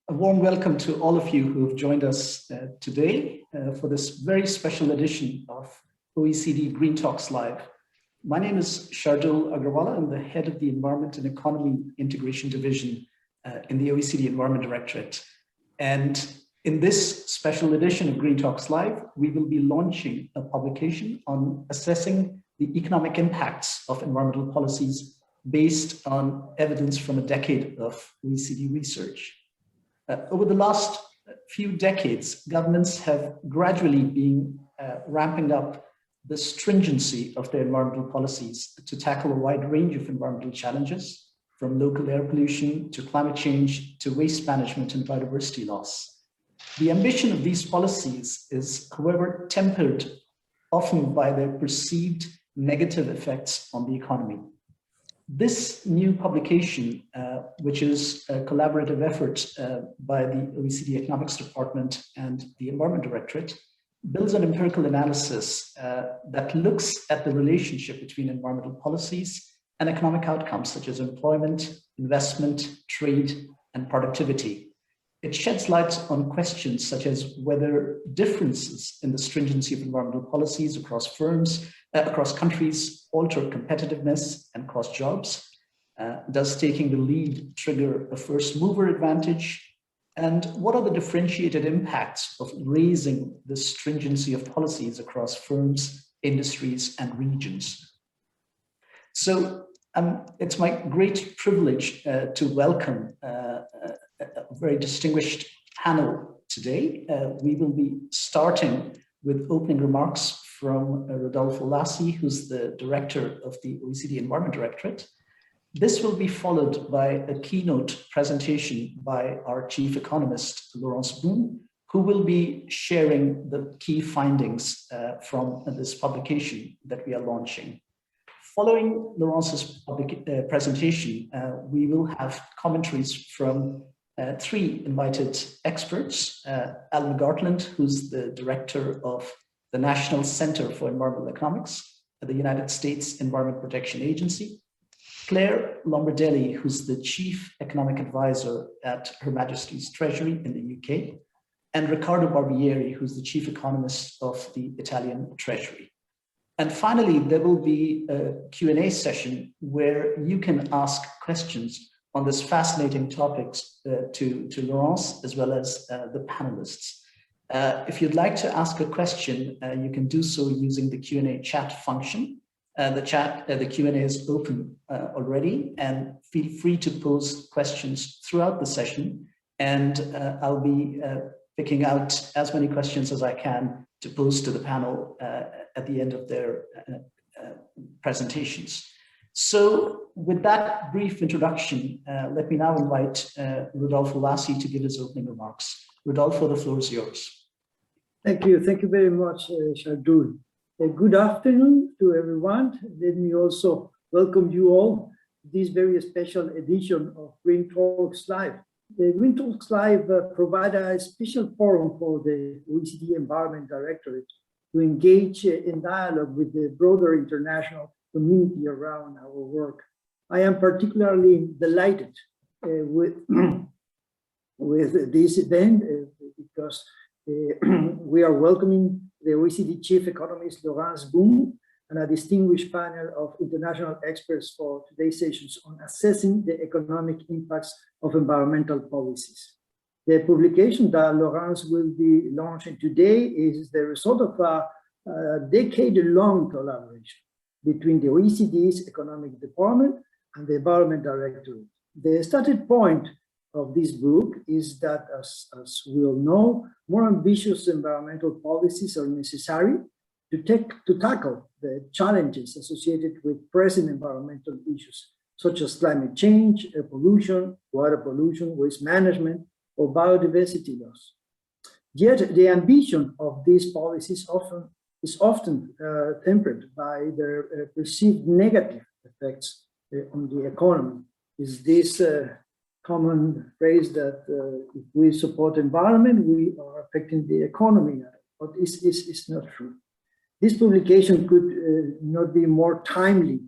A warm welcome to all of you who have joined us today for this very special edition of OECD Green Talks Live. My name is Shardul Agrawala. I'm the head of the Environment and Economy Integration Division in the OECD Environment Directorate. And in this special edition of Green Talks Live, we will be launching a publication on assessing the economic impacts of environmental policies based on evidence from a decade of OECD research. Over the last few decades, governments have gradually been ramping up the stringency of their environmental policies to tackle a wide range of environmental challenges, from local air pollution to climate change to waste management and biodiversity loss. The ambition of these policies is, however, tempered often by their perceived negative effects on the economy. This new publication, which is a collaborative effort by the OECD Economics Department and the Environment Directorate, builds an empirical analysis that looks at the relationship between environmental policies and economic outcomes such as employment, investment, trade, and productivity. It sheds light on questions such as whether differences in the stringency of environmental policies across firms, across countries alter competitiveness and cost jobs. Does taking the lead trigger a first mover advantage? And what are the differentiated impacts of raising the stringency of policies across firms, industries, and regions? So it's my great privilege to welcome a very distinguished panel today. We will be starting with opening remarks from Rodolfo Lassi, who's the director of the OECD Environment Directorate. This will be followed by a keynote presentation by our chief economist, Laurence Boone, who will be sharing the key findings from this publication that we are launching. Following Laurence's presentation, we will have commentaries from three invited experts, Alan Gartland, who's the director of the National Center for Environmental Economics at the United States Environment Protection Agency, Claire Lombardelli, who's the chief economic advisor at Her Majesty's Treasury in the UK, and Riccardo Barbieri, who's the chief economist of the Italian Treasury. And finally, there will be a Q&A session where you can ask questions on this fascinating topics to Laurence as well as the panelists. If you'd like to ask a question, you can do so using the Q&A chat function. The Q&A is open already, and feel free to pose questions throughout the session. And I'll be picking out as many questions as I can to pose to the panel at the end of their presentations. So with that brief introduction, let me now invite Rodolfo Lassi to give his opening remarks. Rodolfo, the floor is yours. Thank you. Thank you very much, Shardul. Good afternoon to everyone. Let me also welcome you all to this very special edition of Green Talks Live. The Green Talks Live provide a special forum for the OECD Environment Directorate to engage in dialogue with the broader international community around our work. I am particularly delighted with this event because we are welcoming the OECD Chief Economist Laurence Boone and a distinguished panel of international experts for today's sessions on assessing the economic impacts of environmental policies. The publication that Laurence will be launching today is the result of a decade-long collaboration between the OECD's Economic Department and the Environment Directorate. The starting point of this book is that, as we all know, more ambitious environmental policies are necessary to tackle the challenges associated with present environmental issues, such as climate change, air pollution, water pollution, waste management, or biodiversity loss. Yet the ambition of these policies is often tempered by their perceived negative effects on the economy. Is this common phrase that if we support environment, we are affecting the economy, but it's not true. This publication could not be more timely.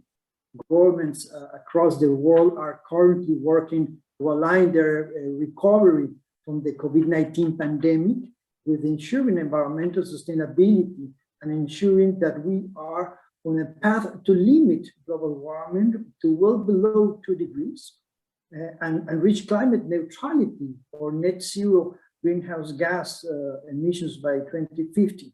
Governments across the world are currently working to align their recovery from the COVID-19 pandemic with ensuring environmental sustainability and ensuring that we are on a path to limit global warming to well below 2 degrees and reach climate neutrality or net zero greenhouse gas emissions by 2050.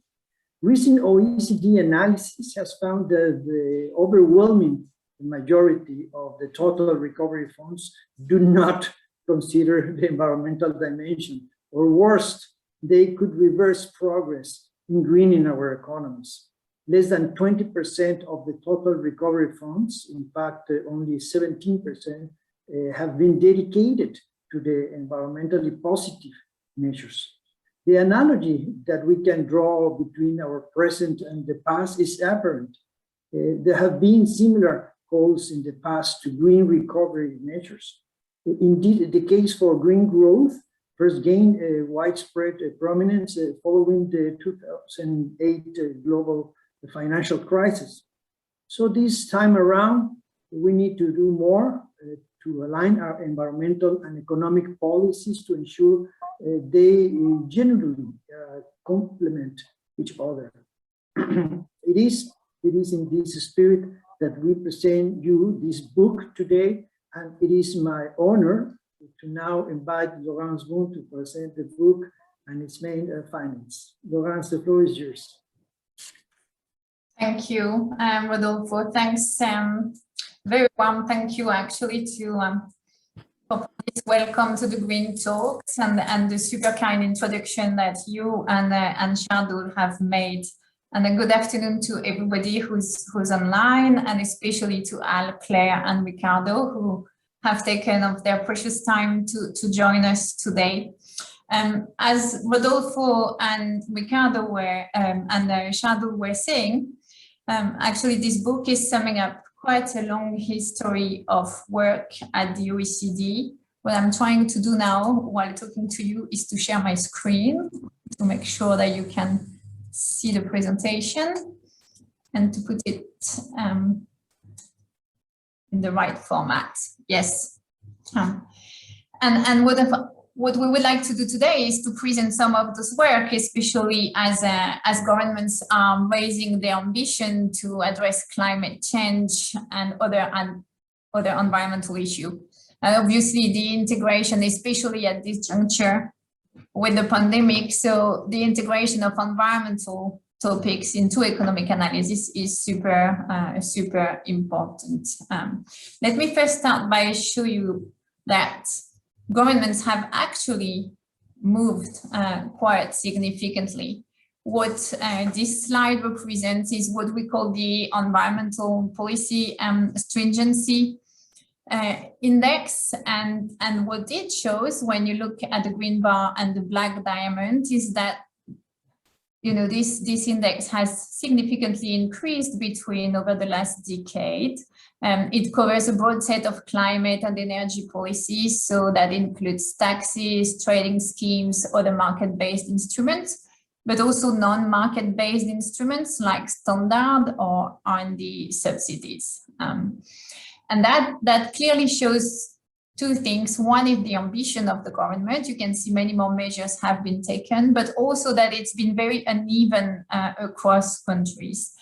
Recent OECD analysis has found that the overwhelming majority of the total recovery funds do not consider the environmental dimension, or worst, they could reverse progress in greening our economies. Less than 20% of the total recovery funds, in fact, only 17%, have been dedicated to the environmentally positive measures. The analogy that we can draw between our present and the past is apparent. There have been similar calls in the past to green recovery measures. Indeed, the case for green growth first gained widespread prominence following the 2008 global financial crisis. So this time around, we need to do more to align our environmental and economic policies to ensure they genuinely complement each other. It is in this spirit that we present you this book today, and it is my honor to now invite Laurence Boone to present the book and its main findings. Laurence, the floor is yours. Thank you, Rodolfo. Thanks. Very warm thank you actually to for this welcome to the Green Talks and the super kind introduction that you and Shardul have made. And a good afternoon to everybody who's online, and especially to Al, Claire, and Ricardo, who have taken of their precious time to join us today. As Rodolfo and Ricardo were and Shardul were saying, actually this book is summing up quite a long history of work at the OECD. What I'm trying to do now while talking to you is to share my screen to make sure that you can see the presentation and to put it in the right format. Yes. And what we would like to do today is to present some of this work, especially as governments are raising their ambition to address climate change and other environmental issues. And obviously the integration, especially at this juncture with the pandemic, so the integration of environmental topics into economic analysis is super important. Let me first start by show you that governments have actually moved quite significantly. What this slide represents is what we call the environmental policy stringency index, and what it shows when you look at the green bar and the black diamond is that this index has significantly increased over the last decade. It covers a broad set of climate and energy policies, so that includes taxes, trading schemes, other market-based instruments, but also non-market-based instruments like standard or R&D subsidies. And that clearly shows two things. One is the ambition of the government. You can see many more measures have been taken, but also that it's been very uneven across countries.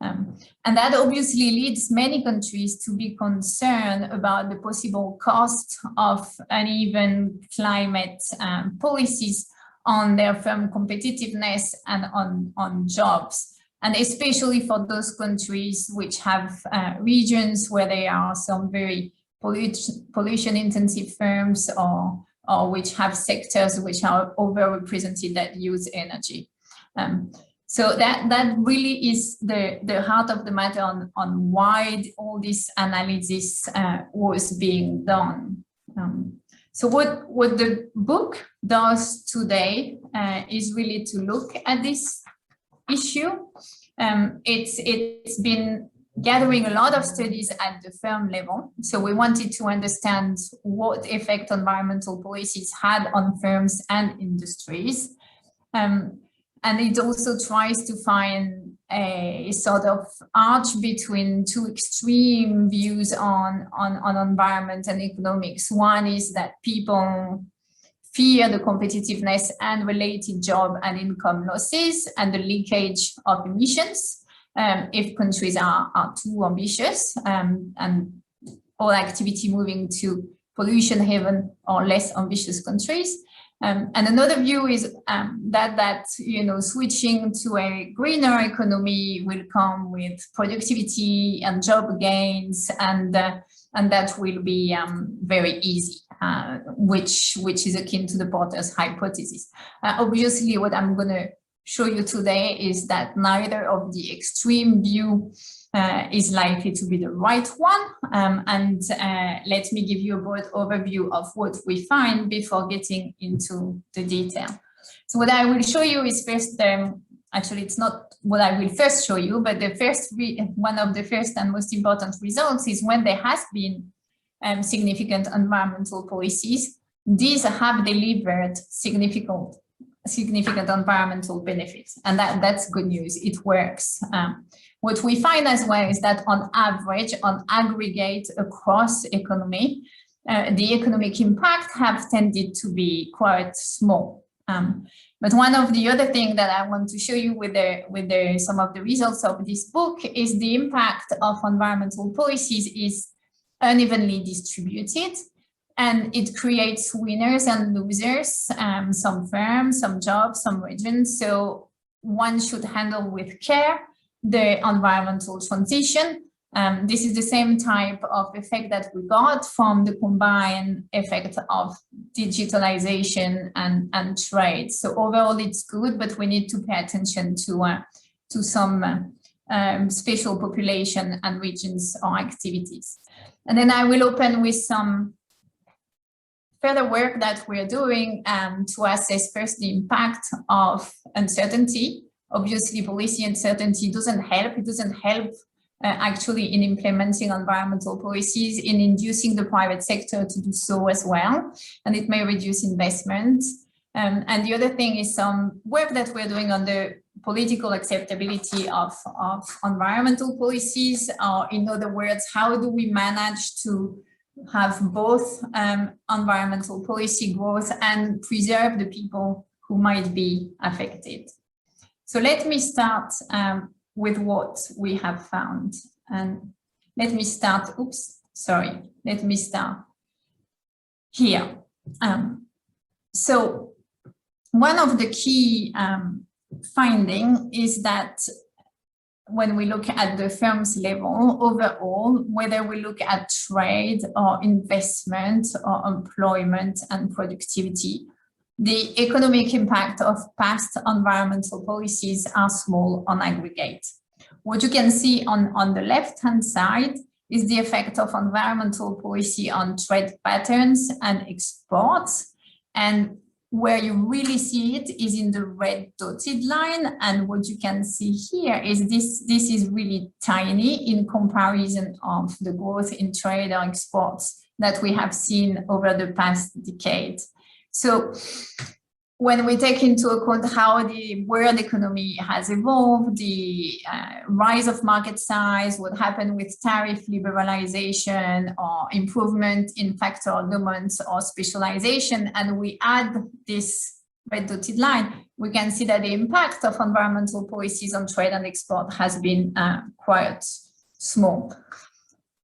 And that obviously leads many countries to be concerned about the possible cost of uneven climate policies on their firm competitiveness and on jobs. And especially for those countries which have regions where there are some very pollution intensive firms or which have sectors which are overrepresented that use energy. So that really is the heart of the matter on why all this analysis was being done. So what the book does today is really to look at this issue. It's been gathering a lot of studies at the firm level. So we wanted to understand what effect environmental policies had on firms and industries. And it also tries to find a sort of arch between two extreme views on environment and economics. One is that people fear the competitiveness and related job and income losses and the leakage of emissions if countries are too ambitious and all activity moving to pollution haven or less ambitious countries. And another view is that switching to a greener economy will come with productivity and job gains, and that will be very easy, which is akin to the Porter's hypothesis. Obviously, what I'm going to show you today is that neither of the extreme view is likely to be the right one. Let me give you a broad overview of what we find before getting into the detail. So what I will show you is first, actually it's not what I will first show you, but the first one of the first and most important results is when there has been significant environmental policies, these have delivered significant environmental benefits, and that's good news. It works. What we find as well is that on average, on aggregate across economy, the economic impact have tended to be quite small. But one of the other things that I want to show you with some of the results of this book is the impact of environmental policies is unevenly distributed, and it creates winners and losers, some firms, some jobs, some regions. So one should handle with care the environmental transition. This is the same type of effect that we got from the combined effect of digitalization and trade. So overall, it's good, but we need to pay attention to some special population and regions or activities. And then I will open with some further work that we're doing to assess first the impact of uncertainty. Obviously, policy uncertainty doesn't help. It doesn't help actually in implementing environmental policies, in inducing the private sector to do so as well, and it may reduce investment. And the other thing is some work that we're doing on the political acceptability of environmental policies, or in other words, how do we manage to have both environmental policy growth and preserve the people who might be affected. So let me start with what we have found. And let me start here. So one of the key findings is that when we look at the firm's level overall, whether we look at trade or investment or employment and productivity, the economic impact of past environmental policies are small on aggregate. What you can see on the left-hand side is the effect of environmental policy on trade patterns and exports. And where you really see it is in the red dotted line. And what you can see here is this is really tiny in comparison of the growth in trade or exports that we have seen over the past decade. So when we take into account how the world economy has evolved, the rise of market size, what happened with tariff liberalization or improvement in factor elements or specialization, and we add this red dotted line, we can see that the impact of environmental policies on trade and export has been quite small.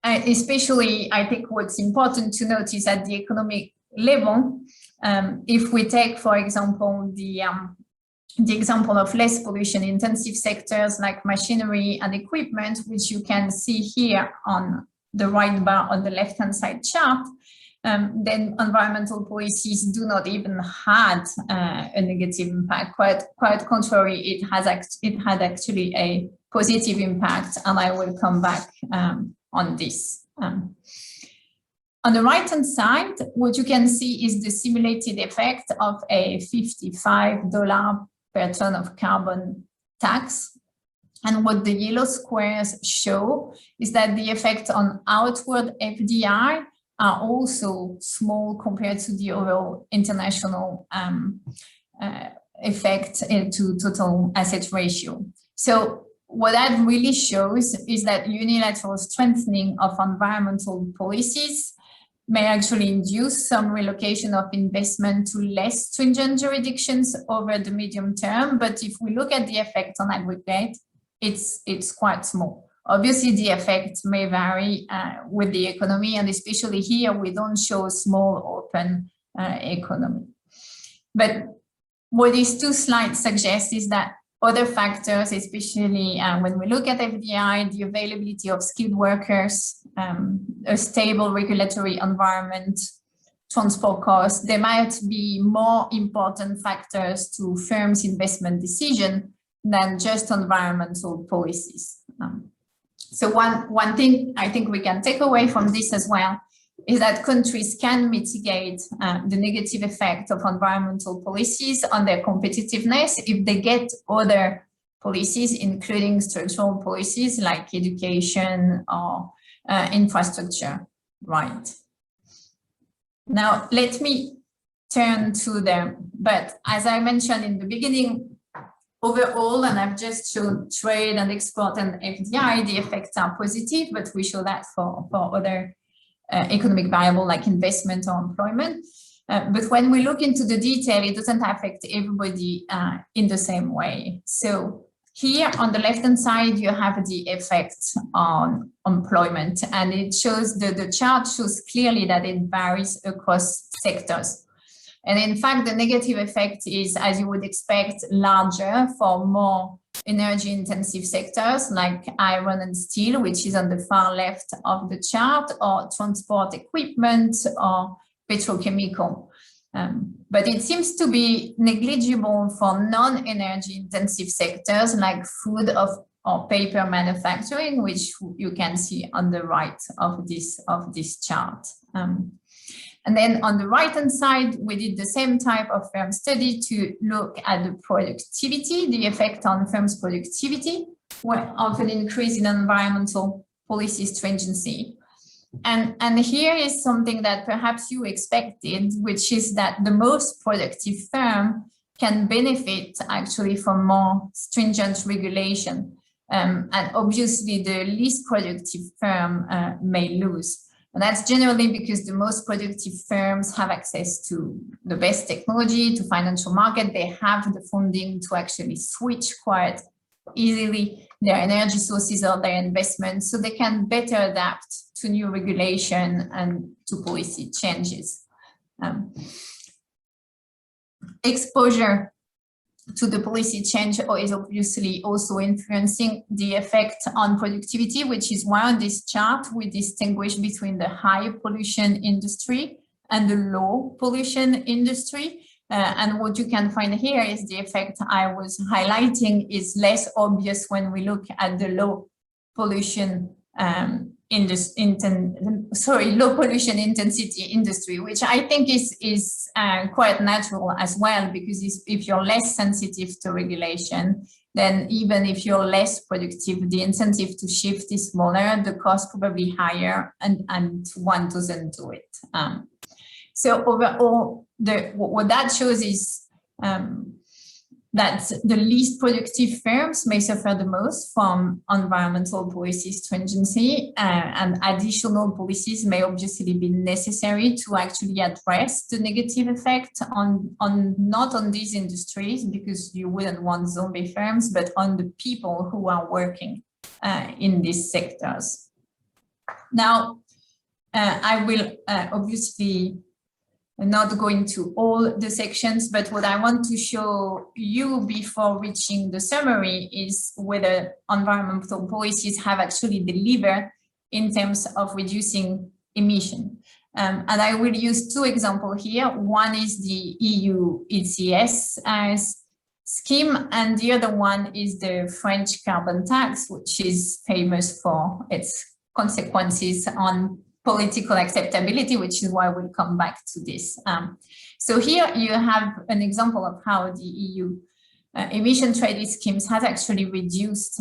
Especially, I think what's important to note is at the economic level, if we take, for example, the example of less pollution intensive sectors like machinery and equipment, which you can see here on the right bar on the left-hand side chart, then environmental policies do not even had a negative impact. Quite contrary, it had actually a positive impact, and I will come back on this. On the right-hand side, what you can see is the simulated effect of a $55 per ton of carbon tax. And what the yellow squares show is that the effect on outward FDI are also small compared to the overall international effect to total asset ratio. So what that really shows is that unilateral strengthening of environmental policies may actually induce some relocation of investment to less stringent jurisdictions over the medium term. But if we look at the effect on aggregate, it's quite small. Obviously, the effect may vary with the economy, and especially here, we don't show small open economy. But what these two slides suggest is that other factors, especially when we look at FDI, the availability of skilled workers, a stable regulatory environment, transport costs, they might be more important factors to firms' investment decision than just environmental policies. So one thing I think we can take away from this as well is that countries can mitigate the negative effect of environmental policies on their competitiveness if they get other policies, including structural policies like education or infrastructure, right? Now, let me turn to them. But as I mentioned in the beginning, overall, and I've just shown trade and export and FDI, the effects are positive, but we show that for other economic variable like investment or employment. But when we look into the detail, it doesn't affect everybody in the same way. So here on the left-hand side, you have the effect on employment, and it shows the chart shows clearly that it varies across sectors. And in fact, the negative effect is, as you would expect, larger for more energy-intensive sectors like iron and steel, which is on the far left of the chart, or transport equipment or petrochemical. But it seems to be negligible for non-energy intensive sectors like food or paper manufacturing, which you can see on the right of this chart. And then on the right-hand side, we did the same type of firm study to look at the productivity, the effect on firms' productivity of an increase in environmental policy stringency. And here is something that perhaps you expected, which is that the most productive firm can benefit actually from more stringent regulation. And obviously the least productive firm may lose. And that's generally because the most productive firms have access to the best technology, to financial market. They have the funding to actually switch quite easily their energy sources or their investments, so they can better adapt to new regulation and to policy changes. Exposure to the policy change is obviously also influencing the effect on productivity, which is why on this chart we distinguish between the high pollution industry and the low pollution industry. And what you can find here is the effect I was highlighting is less obvious when we look at the low pollution low pollution intensity industry, which I think is quite natural as well, because if you're less sensitive to regulation, then even if you're less productive, the incentive to shift is smaller, the cost probably higher, and one doesn't do it. So overall, what that shows is that the least productive firms may suffer the most from environmental policy stringency, and additional policies may obviously be necessary to actually address the negative effect not on these industries, because you wouldn't want zombie firms, but on the people who are working in these sectors. Now, I will obviously not go into all the sections, but what I want to show you before reaching the summary is whether environmental policies have actually delivered in terms of reducing emission. And I will use two examples here. One is the EU ETS scheme, and the other one is the French carbon tax, which is famous for its consequences on political acceptability, which is why we'll come back to this. So here you have an example of how the EU emission trading schemes has actually reduced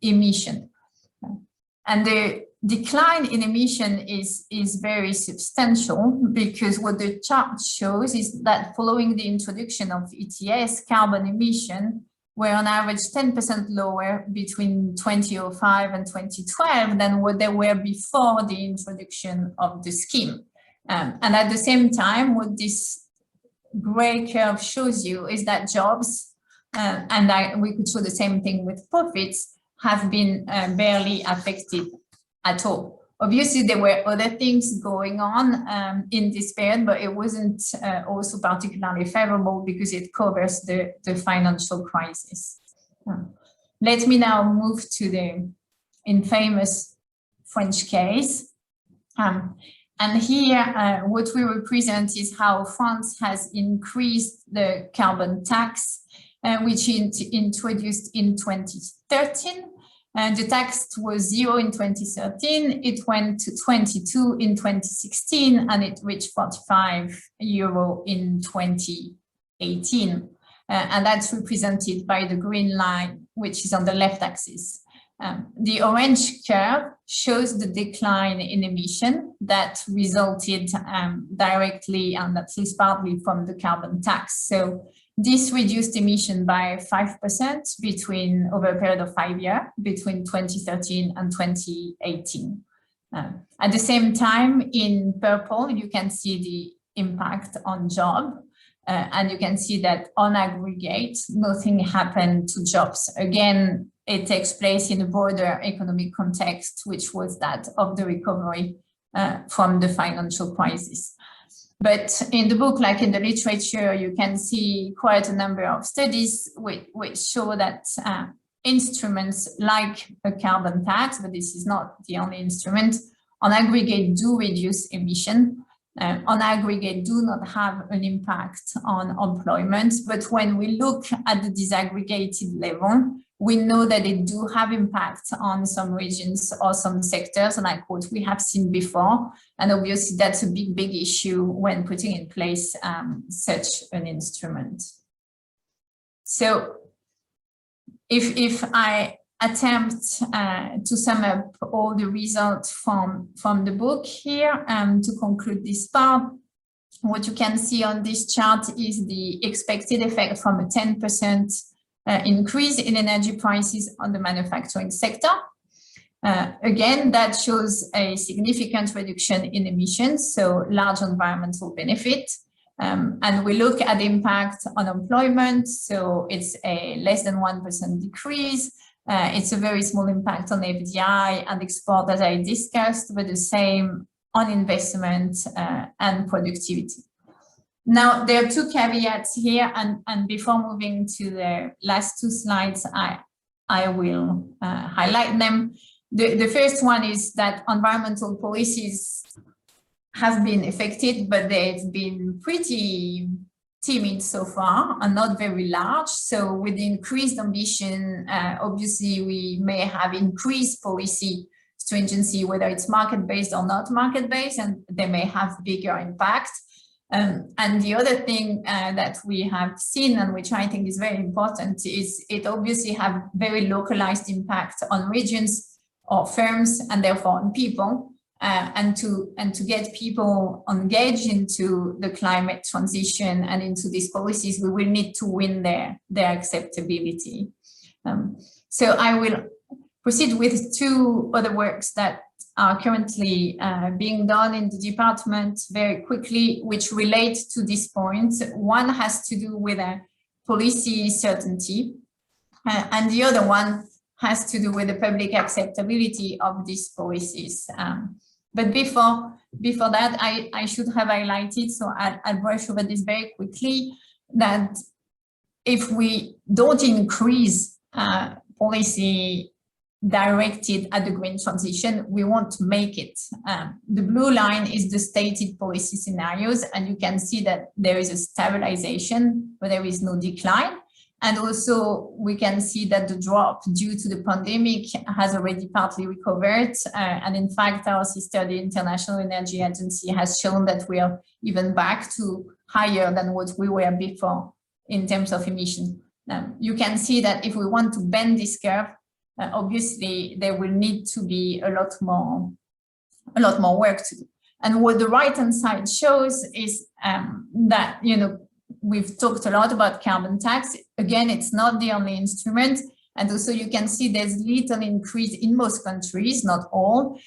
emission. And the decline in emission is very substantial, because what the chart shows is that following the introduction of ETS, carbon emission were on average 10% lower between 2005 and 2012 than what they were before the introduction of the scheme. And at the same time, what this gray curve shows you is that jobs, we could show the same thing with profits, have been barely affected at all. Obviously, there were other things going on in this period, but it wasn't also particularly favorable because it covers the financial crisis. Let me now move to the infamous French case. And here, what we represent is how France has increased the carbon tax, which it introduced in 2013. The tax was 0 in 2013, it went to 22 in 2016, and it reached 45 euro in 2018. And that's represented by the green line, which is on the left axis. The orange curve shows the decline in emission that resulted directly and at least partly from the carbon tax. So this reduced emission by 5% over a period of 5 years, between 2013 and 2018. At the same time, in purple, you can see the impact on job. And you can see that on aggregate, nothing happened to jobs. Again, it takes place in a broader economic context, which was that of the recovery from the financial crisis. But in the book, like in the literature, you can see quite a number of studies which show that instruments like a carbon tax, but this is not the only instrument, on aggregate do reduce emission. On aggregate do not have an impact on employment, but when we look at the disaggregated level, we know that they do have impact on some regions or some sectors, like what we have seen before. And obviously that's a big issue when putting in place such an instrument. So if I attempt to sum up all the results from the book here to conclude this part, what you can see on this chart is the expected effect from a 10% increase in energy prices on the manufacturing sector. Again, that shows a significant reduction in emissions, so large environmental benefit. And we look at the impact on employment, so it's a less than 1% decrease. It's a very small impact on FDI and export, as I discussed, but the same on investment and productivity. Now, there are two caveats here, and before moving to the last two slides, I will highlight them. The first one is that environmental policies have been affected, but they've been pretty timid so far and not very large. So with the increased ambition, obviously we may have increased policy stringency, whether it's market-based or not market-based, and they may have bigger impact. And the other thing that we have seen, and which I think is very important, is it obviously have very localized impact on regions or firms, and therefore on people. And to get people engaged into the climate transition and into these policies, we will need to win their acceptability. So I will proceed with two other works that are currently being done in the department very quickly, which relate to this point. One has to do with a policy certainty, and the other one has to do with the public acceptability of these policies. But before that, I should have highlighted, so I'll brush over this very quickly, that if we don't increase policy directed at the green transition, we won't make it. The blue line is the stated policy scenarios, and you can see that there is a stabilization, but there is no decline. And also we can see that the drop due to the pandemic has already partly recovered. And in fact, our sister, the International Energy Agency, has shown that we are even back to higher than what we were before in terms of emission. You can see that if we want to bend this curve, obviously there will need to be a lot more work to do. And what the right-hand side shows is that, we've talked a lot about carbon tax. Again, it's not the only instrument, And also you can see there's little increase in most countries, not all,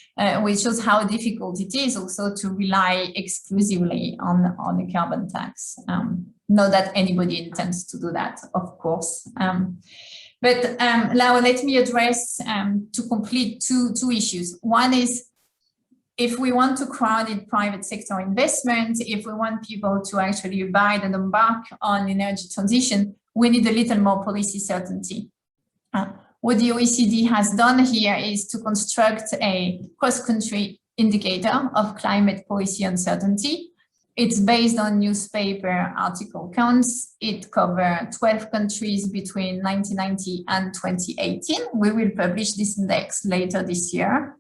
which shows how difficult it is also to rely exclusively on the carbon tax. Not that anybody intends to do that, of course. But Laura, let me address to complete two issues. One is, if we want to crowd private sector investment, if we want people to actually abide and embark on energy transition, we need a little more policy certainty. What the OECD has done here is to construct a cross-country indicator of climate policy uncertainty. It's based on newspaper article counts. It covers 12 countries between 1990 and 2018. We will publish this index later this year.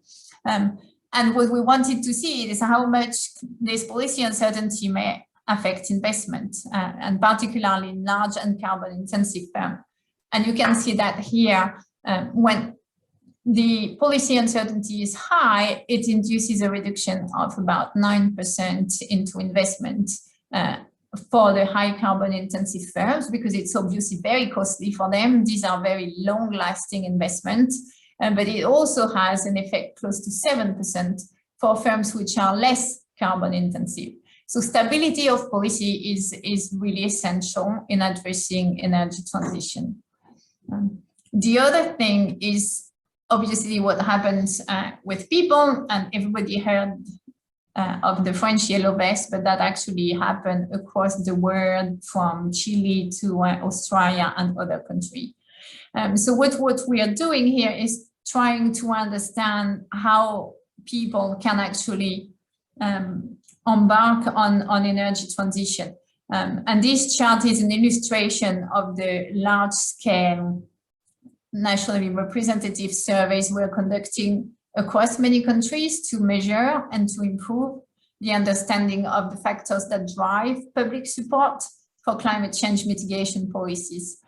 And what we wanted to see is how much this policy uncertainty may affect investment, and particularly in large and carbon-intensive firms. And you can see that here, when the policy uncertainty is high, it induces a reduction of about 9% into investment for the high carbon-intensive firms, because it's obviously very costly for them. These are very long-lasting investments. But it also has an effect close to 7% for firms which are less carbon intensive. So stability of policy is really essential in addressing energy transition. The other thing is obviously what happens with people, and everybody heard of the French yellow vest, but that actually happened across the world from Chile to Australia and other countries. So what we are doing here is trying to understand how people can actually embark on energy transition. And this chart is an illustration of the large-scale nationally representative surveys we're conducting across many countries to measure and to improve the understanding of the factors that drive public support for climate change mitigation policies.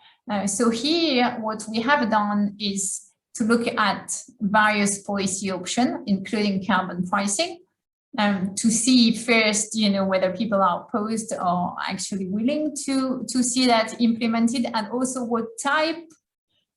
So here, what we have done is to look at various policy options, including carbon pricing, to see first, whether people are opposed or actually willing to see that implemented, and also what type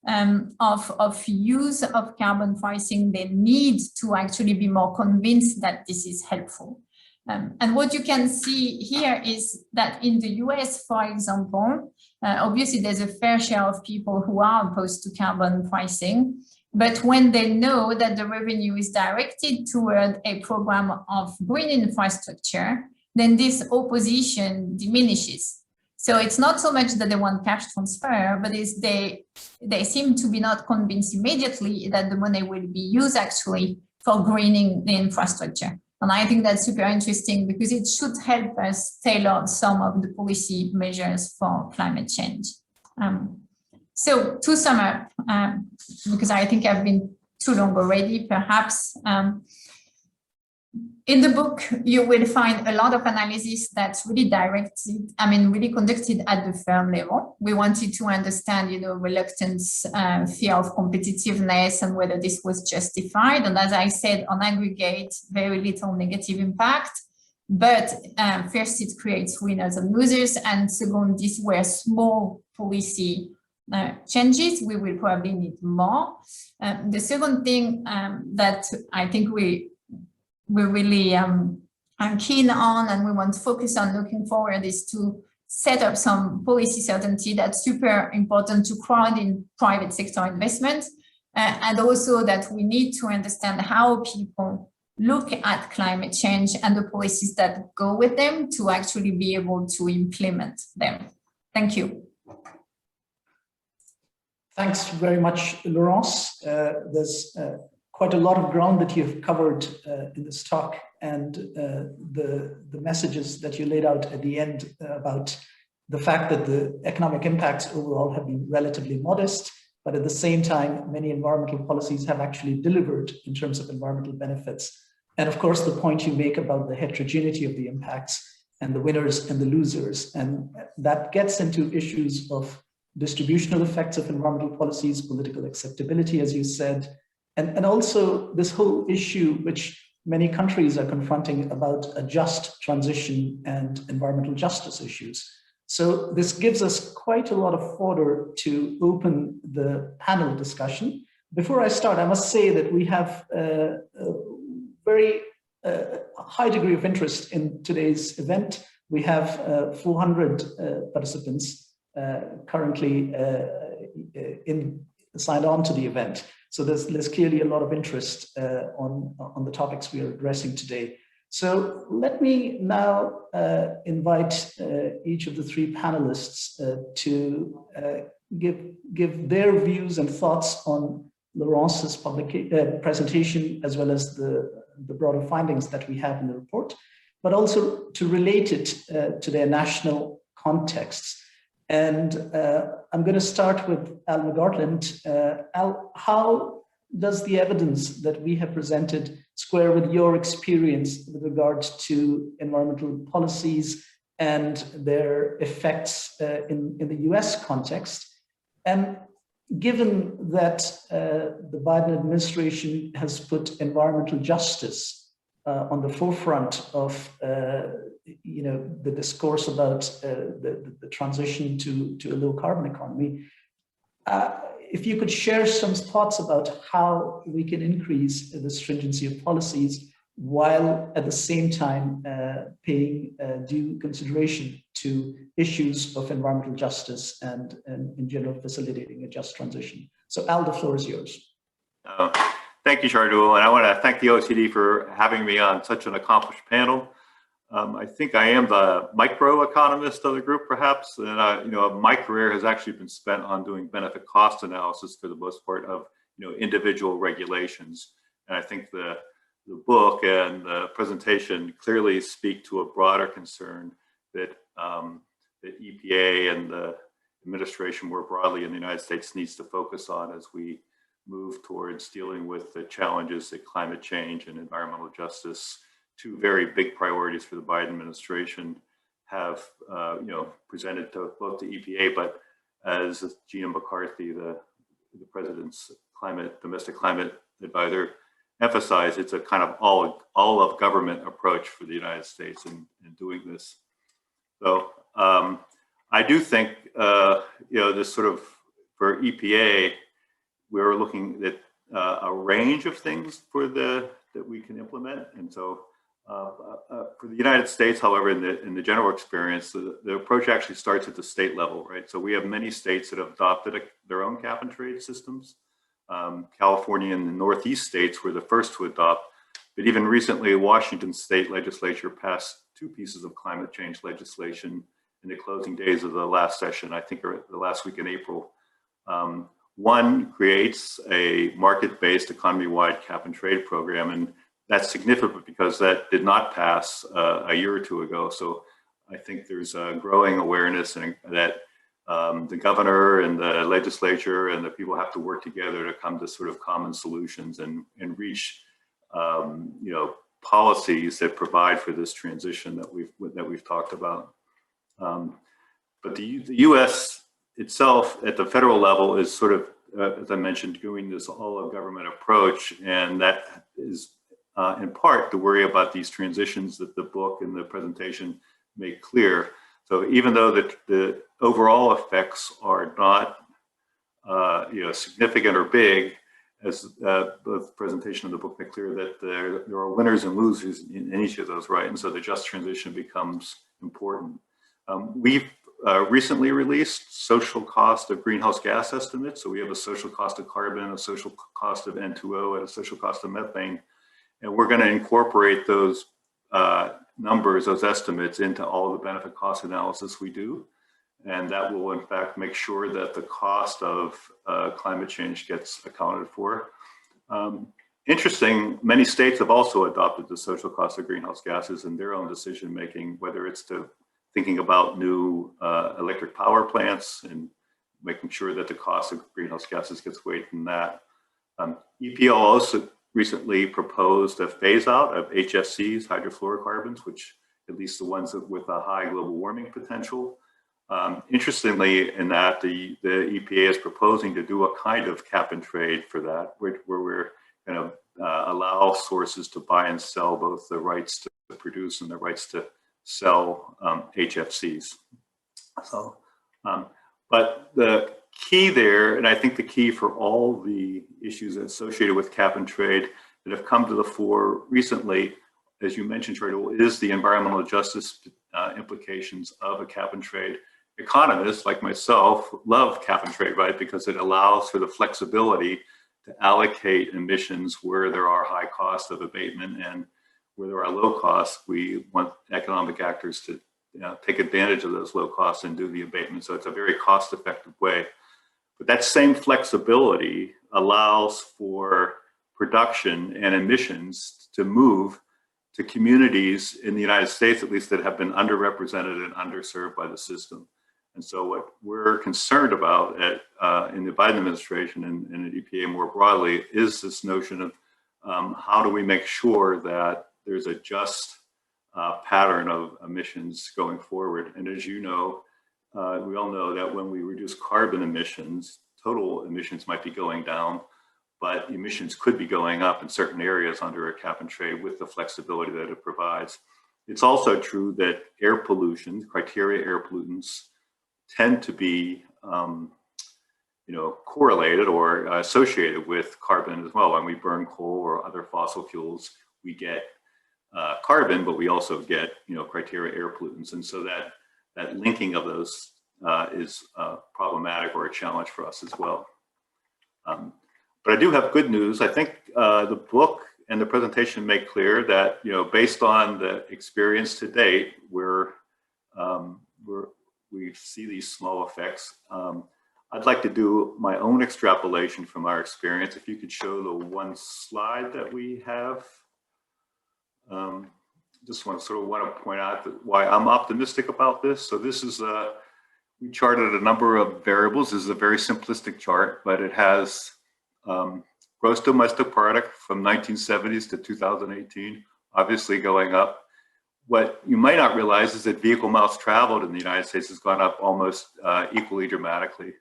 of use of carbon pricing they need to actually be more convinced that this is helpful. And what you can see here is that in the US, for example, obviously there's a fair share of people who are opposed to carbon pricing, but when they know that the revenue is directed toward a program of green infrastructure, then this opposition diminishes. So it's not so much that they want cash transfer, but it's they seem to be not convinced immediately that the money will be used actually for greening the infrastructure. And I think that's super interesting because it should help us tailor some of the policy measures for climate change. So to sum up, because I think I've been too long already, perhaps, in the book, you will find a lot of analysis that's really directed, really conducted at the firm level. We wanted to understand, reluctance, fear of competitiveness, and whether this was justified. And as I said, on aggregate, very little negative impact. But first, it creates winners and losers. And second, these were small policy changes. We will probably need more. The second thing that I think we're really keen on and we want to focus on looking forward is to set up some policy certainty that's super important to crowd in private sector investment, and also that we need to understand how people look at climate change and the policies that go with them to actually be able to implement them. Thank you. Thanks very much, Laurence. There's quite a lot of ground that you've covered in this talk, and the messages that you laid out at the end about the fact that the economic impacts overall have been relatively modest, but at the same time, many environmental policies have actually delivered in terms of environmental benefits. And of course, the point you make about the heterogeneity of the impacts and the winners and the losers, and that gets into issues of distributional effects of environmental policies, political acceptability, as you said, and also this whole issue which many countries are confronting about a just transition and environmental justice issues. So this gives us quite a lot of fodder to open the panel discussion. Before I start, I must say that we have a very high degree of interest in today's event. We have 400 participants currently signed on to the event. So there's clearly a lot of interest on the topics we are addressing today. So let me now invite each of the three panelists to give their views and thoughts on Laurence's presentation, as well as the broader findings that we have in the report, but also to relate it to their national contexts. And I'm going to start with Al McGartland. Al, how does the evidence that we have presented square with your experience with regards to environmental policies and their effects in the US context? And given that the Biden administration has put environmental justice on the forefront of the discourse about the transition to a low carbon economy, if you could share some thoughts about how we can increase the stringency of policies while at the same time paying due consideration to issues of environmental justice and in general facilitating a just transition. So Al, the floor is yours. Thank you, Shardul, and I want to thank the OECD for having me on such an accomplished panel. I think I am the microeconomist of the group, perhaps. And my career has actually been spent on doing benefit cost analysis for the most part of individual regulations. And I think the book and the presentation clearly speak to a broader concern that the EPA and the administration more broadly in the United States needs to focus on as we move towards dealing with the challenges that climate change and environmental justice, two very big priorities for the Biden administration, have presented to both the EPA, but as Gina McCarthy, the president's domestic climate advisor, emphasized, it's a kind of all of government approach for the United States in doing this. So I do think this sort of, for EPA, we're looking at a range of things that we can implement. And so for the United States, however, in the general experience, the approach actually starts at the state level, right? So we have many states that have adopted their own cap and trade systems. California and the Northeast states were the first to adopt, but even recently, Washington state legislature passed 2 pieces of climate change legislation in the closing days of the last session, I think, or the last week in April. One creates a market-based economy-wide cap and trade program, and that's significant because that did not pass a year or 2 ago. So I think there's a growing awareness that the governor and the legislature and the people have to work together to come to sort of common solutions and reach policies that provide for this transition that we've talked about. But the U.S. itself at the federal level is sort of, as I mentioned, doing this all of government approach, and that is in part to worry about these transitions that the book and the presentation make clear. So even though the overall effects are not significant or big, as both the presentation and the book make clear, that there are winners and losers in each of those, right? And so the just transition becomes important. We've recently released social cost of greenhouse gas estimates. So we have a social cost of carbon, a social cost of N2O, and a social cost of methane. And we're going to incorporate those numbers, those estimates, into all the benefit cost analysis we do. And that will, in fact, make sure that the cost of climate change gets accounted for. Interesting, many states have also adopted the social cost of greenhouse gases in their own decision making, whether it's to thinking about new electric power plants and making sure that the cost of greenhouse gases gets weighed in that. EPA also recently proposed a phase out of HFCs, hydrofluorocarbons, which at least the ones with a high global warming potential. Interestingly, in that the EPA is proposing to do a kind of cap and trade for that, where we're going to allow sources to buy and sell both the rights to produce and the rights to sell HFCs. So, but the key there, and I think the key for all the issues associated with cap and trade that have come to the fore recently, as you mentioned, Chardoul, is the environmental justice implications of a cap and trade. Economists like myself love cap and trade, right? Because it allows for the flexibility to allocate emissions where there are high costs of abatement, and where there are low costs, we want economic actors to take advantage of those low costs and do the abatement. So it's a very cost-effective way. But that same flexibility allows for production and emissions to move to communities in the United States, at least, that have been underrepresented and underserved by the system. And so what we're concerned about in the Biden administration and at EPA more broadly is this notion of how do we make sure that there's a just pattern of emissions going forward. And as you know, we all know that when we reduce carbon emissions, total emissions might be going down, but emissions could be going up in certain areas under a cap and trade with the flexibility that it provides. It's also true that air pollution, criteria air pollutants, tend to be correlated or associated with carbon as well. When we burn coal or other fossil fuels, we get carbon, but we also get criteria air pollutants, and so that linking of those is problematic or a challenge for us as well. But I do have good news. I think the book and the presentation make clear that based on the experience to date, we see these small effects. I'd like to do my own extrapolation from our experience. If you could show the one slide that we have. Just want to point out why I'm optimistic about this. So this is we charted a number of variables. This is a very simplistic chart, but it has gross domestic product from 1970s to 2018, obviously going up. What you might not realize is that vehicle miles traveled in the United States has gone up almost equally dramatically.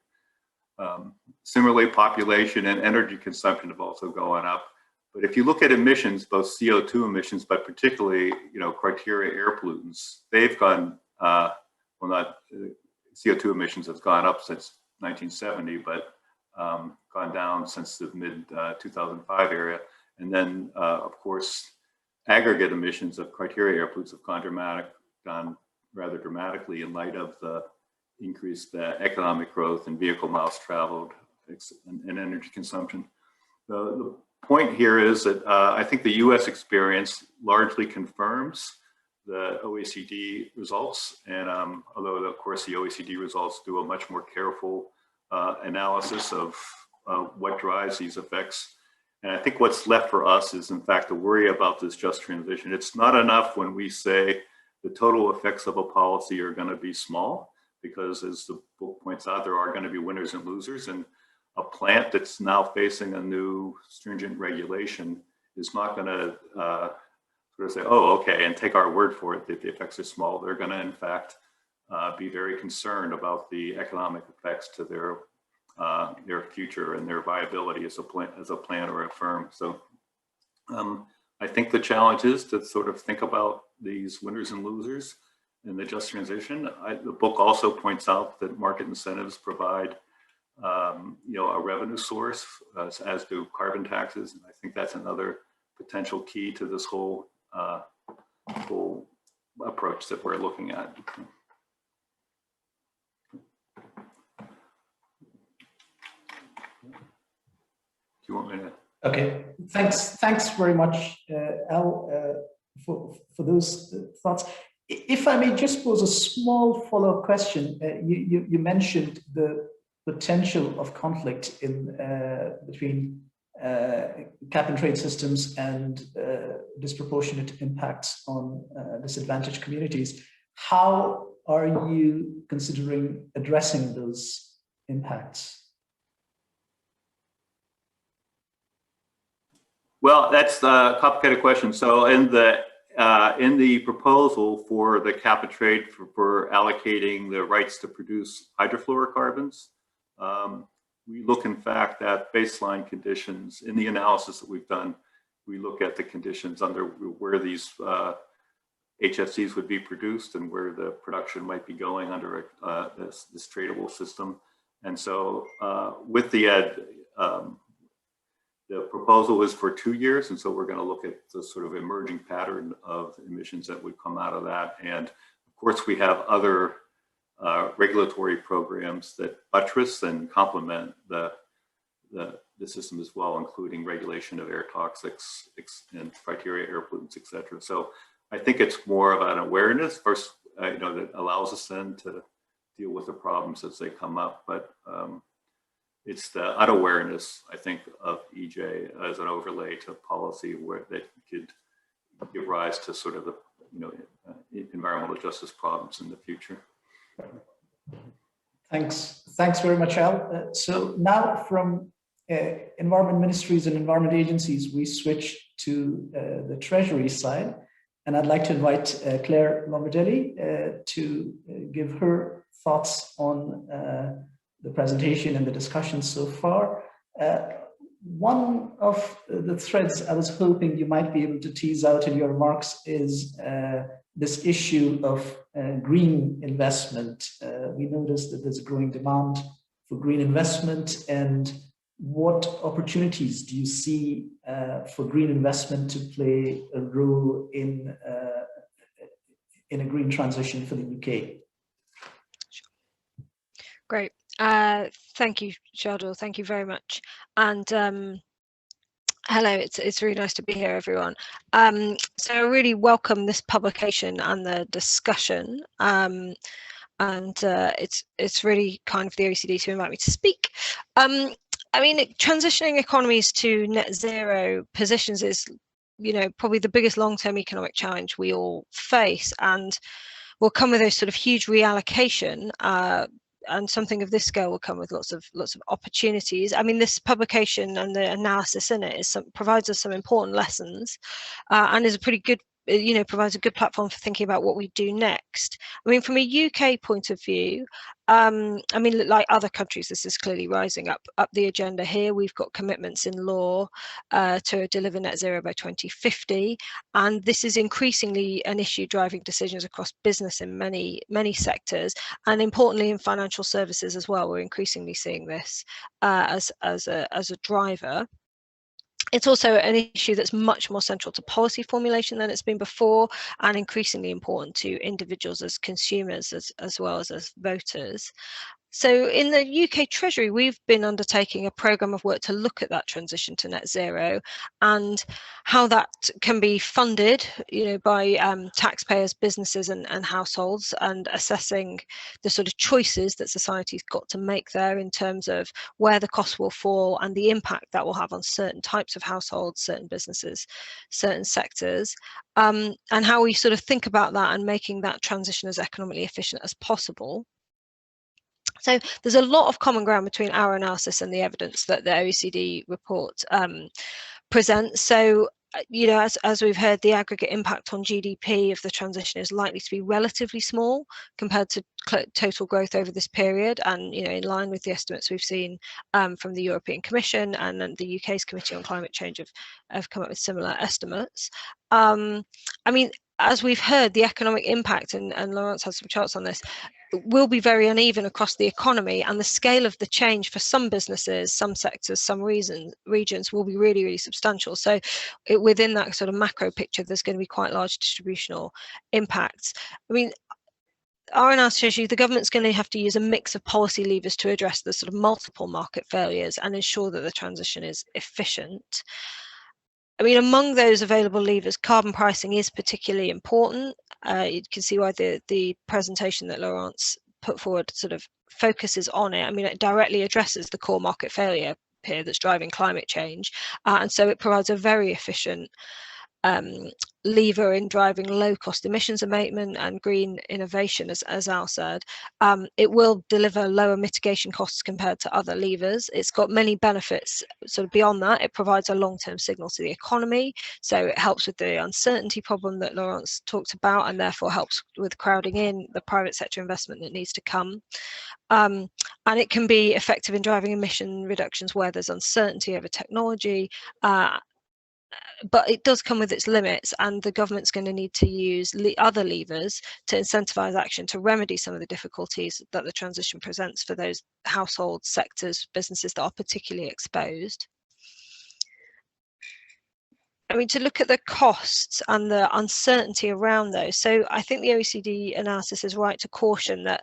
Similarly, population and energy consumption have also gone up. But if you look at emissions, both CO2 emissions, but particularly, criteria air pollutants, they've gone, CO2 emissions have gone up since 1970, but gone down since the mid 2005 area. And then, of course, aggregate emissions of criteria air pollutants have gone rather dramatically in light of the increased economic growth and vehicle miles traveled and energy consumption. The point here is that I think the US experience largely confirms the OECD results. And although, of course, the OECD results do a much more careful analysis of what drives these effects. And I think what's left for us is, in fact, to worry about this just transition. It's not enough when we say the total effects of a policy are going to be small, because as the book points out, there are going to be winners and losers. And a plant that's now facing a new stringent regulation is not going to sort of say, oh, okay, and take our word for it that the effects are small. They're going to, in fact, be very concerned about the economic effects to their future and their viability as a plant or a firm. So I think the challenge is to sort of think about these winners and losers in the just transition. The book also points out that market incentives provide a revenue source, as do carbon taxes. And I think that's another potential key to this whole approach that we're looking at. Do you want me to? Okay, thanks very much, Al, for those thoughts. If I may just pose a small follow-up question. You mentioned the potential of conflict between cap and trade systems and disproportionate impacts on disadvantaged communities. How are you considering addressing those impacts? Well, that's a complicated question. So in the proposal for the cap and trade for allocating the rights to produce hydrofluorocarbons, we look, in fact, at baseline conditions. In the analysis that we've done, we look at the conditions under where these HFCs would be produced and where the production might be going under this tradable system. And so with the proposal is for 2 years, and so we're going to look at the sort of emerging pattern of emissions that would come out of that. And of course, we have other regulatory programs that buttress and complement the system as well, including regulation of air toxics and criteria air pollutants, et cetera. So I think it's more of an awareness first, that allows us then to deal with the problems as they come up. But it's the unawareness, I think, of EJ as an overlay to policy where that could give rise to sort of the environmental justice problems in the future. Thanks very much, Al. So now from environment ministries and environment agencies, we switch to the Treasury side. And I'd like to invite Claire Lombardelli to give her thoughts on the presentation and the discussion so far. One of the threads I was hoping you might be able to tease out in your remarks is this issue of green investment. We noticed that there's a growing demand for green investment, and what opportunities do you see for green investment to play a role in a green transition for the UK? Great. Thank you, Shardul. Thank you very much. And hello, it's really nice to be here, everyone. So I really welcome this publication and the discussion. And it's really kind of the OECD to invite me to speak. I mean, transitioning economies to net zero positions is, probably the biggest long-term economic challenge we all face, and will come with a sort of huge reallocation. And something of this scale will come with lots of opportunities. I mean, this publication and the analysis in it provides us some important lessons, and is a pretty good, provides a good platform for thinking about what we do next. I mean, from a UK point of view, I mean, like other countries, this is clearly rising up the agenda here. We've got commitments in law to deliver net zero by 2050, and this is increasingly an issue driving decisions across business in many sectors, and importantly in financial services as well. We're increasingly seeing this as a driver. It's also an issue that's much more central to policy formulation than it's been before, and increasingly important to individuals as consumers as well as voters. So in the UK Treasury, we've been undertaking a programme of work to look at that transition to net zero and how that can be funded, by taxpayers, businesses and households, and assessing the sort of choices that society's got to make there in terms of where the costs will fall and the impact that will have on certain types of households, certain businesses, certain sectors, and how we sort of think about that and making that transition as economically efficient as possible. So there's a lot of common ground between our analysis and the evidence that the OECD report presents. So, as we've heard, the aggregate impact on GDP of the transition is likely to be relatively small compared to total growth over this period, and in line with the estimates we've seen from the European Commission, and then the UK's Committee on Climate Change have come up with similar estimates. I mean, as we've heard, the economic impact, and Laurence has some charts on this, will be very uneven across the economy, and the scale of the change for some businesses, some sectors, some regions will be really, really substantial. So within that sort of macro picture, there's going to be quite large distributional impacts. I mean, our analysis shows you the government's going to have to use a mix of policy levers to address the sort of multiple market failures and ensure that the transition is efficient. I mean, among those available levers, carbon pricing is particularly important. You can see why the presentation that Laurence put forward sort of focuses on it. I mean, it directly addresses the core market failure here that's driving climate change. And so it provides a very efficient lever in driving low-cost emissions abatement and green innovation, as Al said. It will deliver lower mitigation costs compared to other levers. It's got many benefits sort of beyond that. It provides a long-term signal to the economy, so it helps with the uncertainty problem that Laurence talked about, and therefore helps with crowding in the private sector investment that needs to come. And it can be effective in driving emission reductions where there's uncertainty over technology, but it does come with its limits, and the government's going to need to use other levers to incentivize action to remedy some of the difficulties that the transition presents for those households, sectors, businesses that are particularly exposed. I mean, to look at the costs and the uncertainty around those. So I think the OECD analysis is right to caution that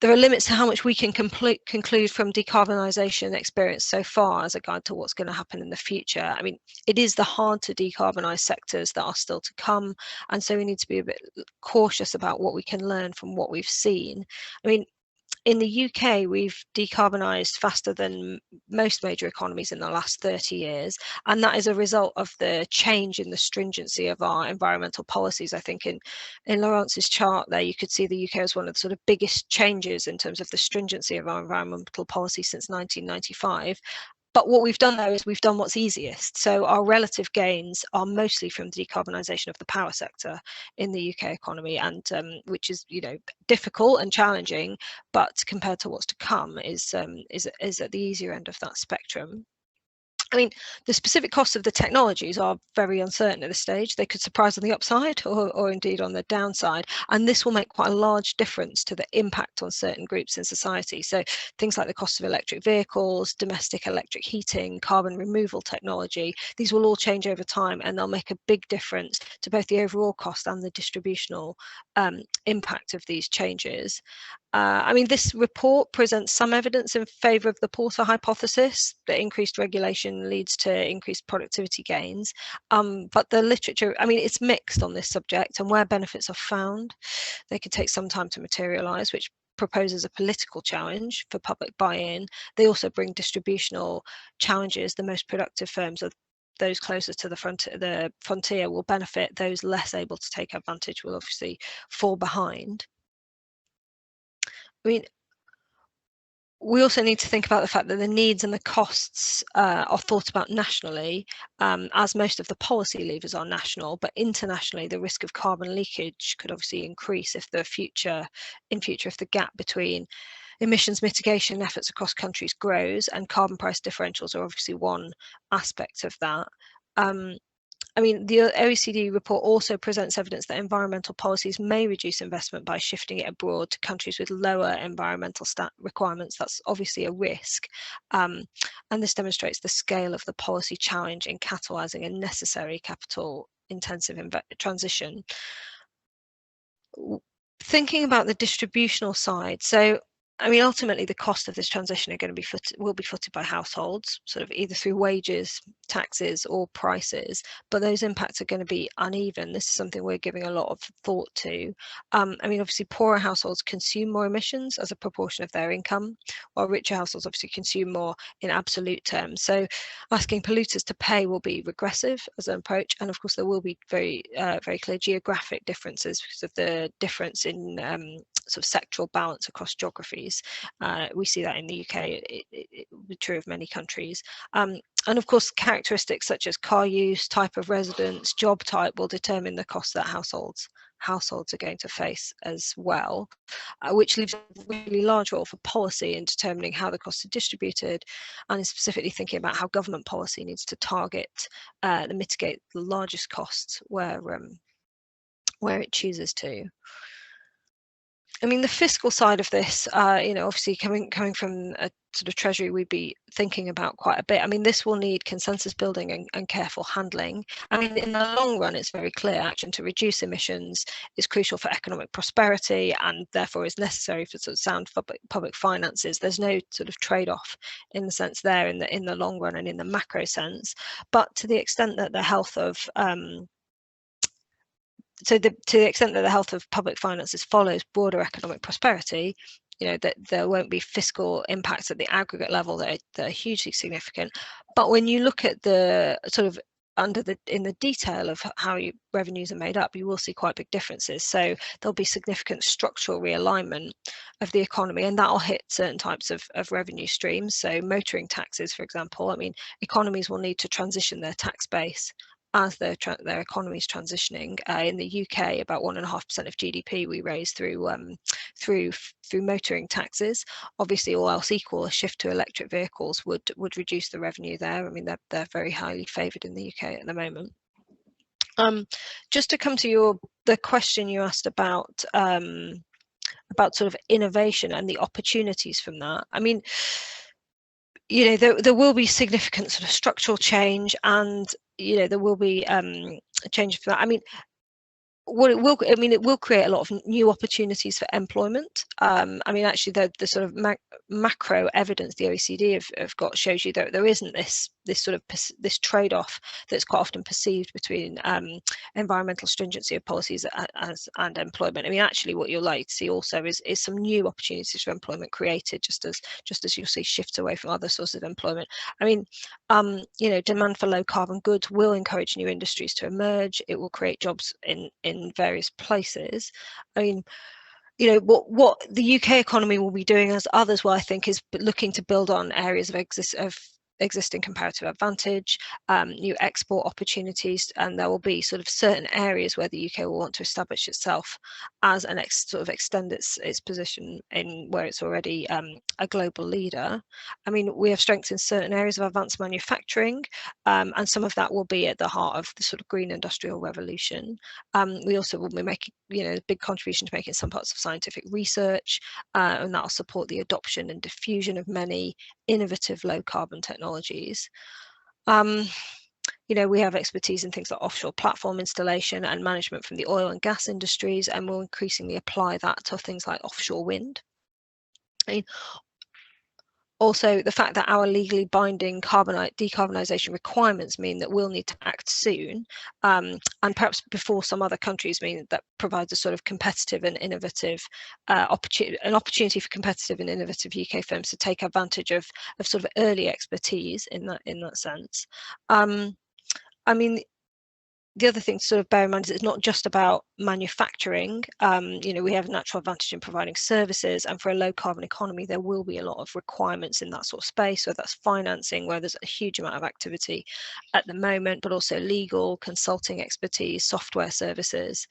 there are limits to how much we can conclude from decarbonisation experience so far as a guide to what's going to happen in the future. I mean, it is the hard to decarbonise sectors that are still to come, and so we need to be a bit cautious about what we can learn from what we've seen. I mean, in the UK, we've decarbonised faster than most major economies in the last 30 years. And that is a result of the change in the stringency of our environmental policies. I think in Laurence's chart there, you could see the UK as one of the sort of biggest changes in terms of the stringency of our environmental policy since 1995. But what we've done there is we've done what's easiest. So our relative gains are mostly from the decarbonisation of the power sector in the UK economy, and which is, you know, difficult and challenging, but compared to what's to come is at the easier end of that spectrum. I mean, the specific costs of the technologies are very uncertain at this stage. They could surprise on the upside or indeed on the downside. And this will make quite a large difference to the impact on certain groups in society. So things like the cost of electric vehicles, domestic electric heating, carbon removal technology, these will all change over time, and they'll make a big difference to both the overall cost and the distributional impact of these changes. I mean, this report presents some evidence in favour of the Porter hypothesis that increased regulation leads to increased productivity gains. But the literature, I mean, it's mixed on this subject, and where benefits are found, they could take some time to materialise, which proposes a political challenge for public buy-in. They also bring distributional challenges. The most productive firms are those closer to the frontier will benefit. Those less able to take advantage will obviously fall behind. I mean, we also need to think about the fact that the needs and the costs are thought about nationally, as most of the policy levers are national, but internationally the risk of carbon leakage could obviously increase if if the gap between emissions mitigation efforts across countries grows, and carbon price differentials are obviously one aspect of that. I mean, the OECD report also presents evidence that environmental policies may reduce investment by shifting it abroad to countries with lower environmental requirements. That's obviously a risk. And this demonstrates the scale of the policy challenge in catalysing a necessary capital-intensive transition. Thinking about the distributional side, so I mean, ultimately, the cost of this transition will be footed by households, sort of either through wages, taxes, or prices. But those impacts are going to be uneven. This is something we're giving a lot of thought to. I mean, obviously, poorer households consume more emissions as a proportion of their income, while richer households obviously consume more in absolute terms. So, asking polluters to pay will be regressive as an approach, and of course, there will be very clear geographic differences because of the difference in sort of sectoral balance across geographies. We see that in the UK, it will be true of many countries. And of course, characteristics such as car use, type of residence, job type will determine the costs that households are going to face as well, which leaves a really large role for policy in determining how the costs are distributed, and in specifically thinking about how government policy needs to target and mitigate the largest costs where it chooses to. I mean, the fiscal side of this, you know, obviously coming from a sort of treasury, we'd be thinking about quite a bit. I mean, this will need consensus building and careful handling. I mean, in the long run, it's very clear action to reduce emissions is crucial for economic prosperity and therefore is necessary for sort of sound public finances. There's no sort of trade-off in the sense there in the long run and in the macro sense. But to the extent that the health of to the extent that the health of public finances follows broader economic prosperity, you know, that there won't be fiscal impacts at the aggregate level that are hugely significant. But when you look at the sort of in the detail of how revenues are made up, you will see quite big differences. So there'll be significant structural realignment of the economy, and that'll hit certain types of revenue streams. So motoring taxes, for example, I mean, economies will need to transition their tax base as their economy is transitioning. In the UK, about 1.5% of GDP we raise through motoring taxes. Obviously, all else equal, a shift to electric vehicles would reduce the revenue there. I mean, they're very highly favoured in the UK at the moment. Just to come to the question you asked about sort of innovation and the opportunities from that. I mean, you know, there will be significant sort of structural change, and you know, there will be a change for that. I mean, it will create a lot of new opportunities for employment. I mean, actually, the sort of macro evidence the OECD have got shows you that there isn't this this trade-off that's quite often perceived between environmental stringency of policies and employment. I mean, actually, what you'll like to see also is some new opportunities for employment created, just as you'll see shifts away from other sources of employment. I mean, you know, demand for low carbon goods will encourage new industries to emerge. It will create jobs in various places. I mean, you know, what the UK economy will be doing, as others will, I think, is looking to build on areas of existing comparative advantage, new export opportunities, and there will be sort of certain areas where the UK will want to establish itself as an sort of extend its position in where it's already a global leader. I mean, we have strengths in certain areas of advanced manufacturing, and some of that will be at the heart of the sort of green industrial revolution. We also will be making, you know, a big contribution to making some parts of scientific research, and that will support the adoption and diffusion of many innovative low carbon technologies. You know, we have expertise in things like offshore platform installation and management from the oil and gas industries, and we'll increasingly apply that to things like offshore wind. I mean, also, the fact that our legally binding decarbonisation requirements mean that we'll need to act soon, and perhaps before some other countries, mean that provides a sort of competitive and innovative opportunity for competitive and innovative UK firms to take advantage of sort of early expertise in that sense. I mean, the other thing to sort of bear in mind is it's not just about manufacturing. You know, we have a natural advantage in providing services, and for a low carbon economy, there will be a lot of requirements in that sort of space. So that's financing, where there's a huge amount of activity at the moment, but also legal, consulting expertise, software services.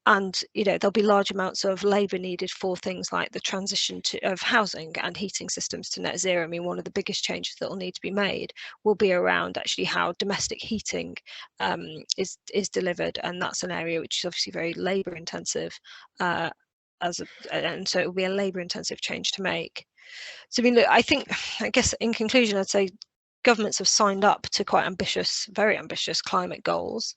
And you know, there'll be large amounts of labour needed for things like the transition of housing and heating systems to net zero. I mean, one of the biggest changes that will need to be made will be around actually how domestic heating is delivered, and that's an area which is obviously very labour intensive, and so it will be a labour intensive change to make. So I mean, look, I guess in conclusion, I'd say governments have signed up to quite ambitious, very ambitious climate goals.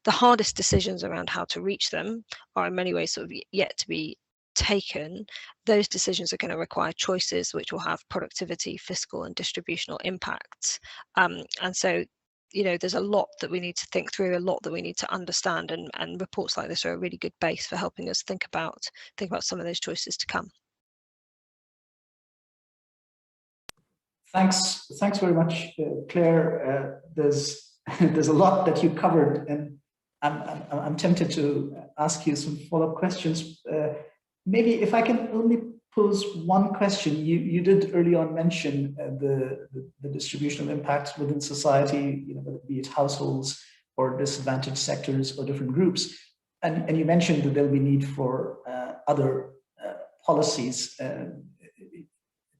The hardest decisions around how to reach them are in many ways sort of yet to be taken. Those decisions are going to require choices which will have productivity, fiscal and distributional impacts. And so, you know, there's a lot that we need to think through, a lot that we need to understand, and reports like this are a really good base for helping us think about some of those choices to come. Thanks very much, Claire. There's a lot that you covered, and I'm tempted to ask you some follow-up questions. Maybe if I can only pose one question. You did early on mention the distributional impacts within society, you know, whether it be it households or disadvantaged sectors or different groups, and you mentioned that there'll be need for other policies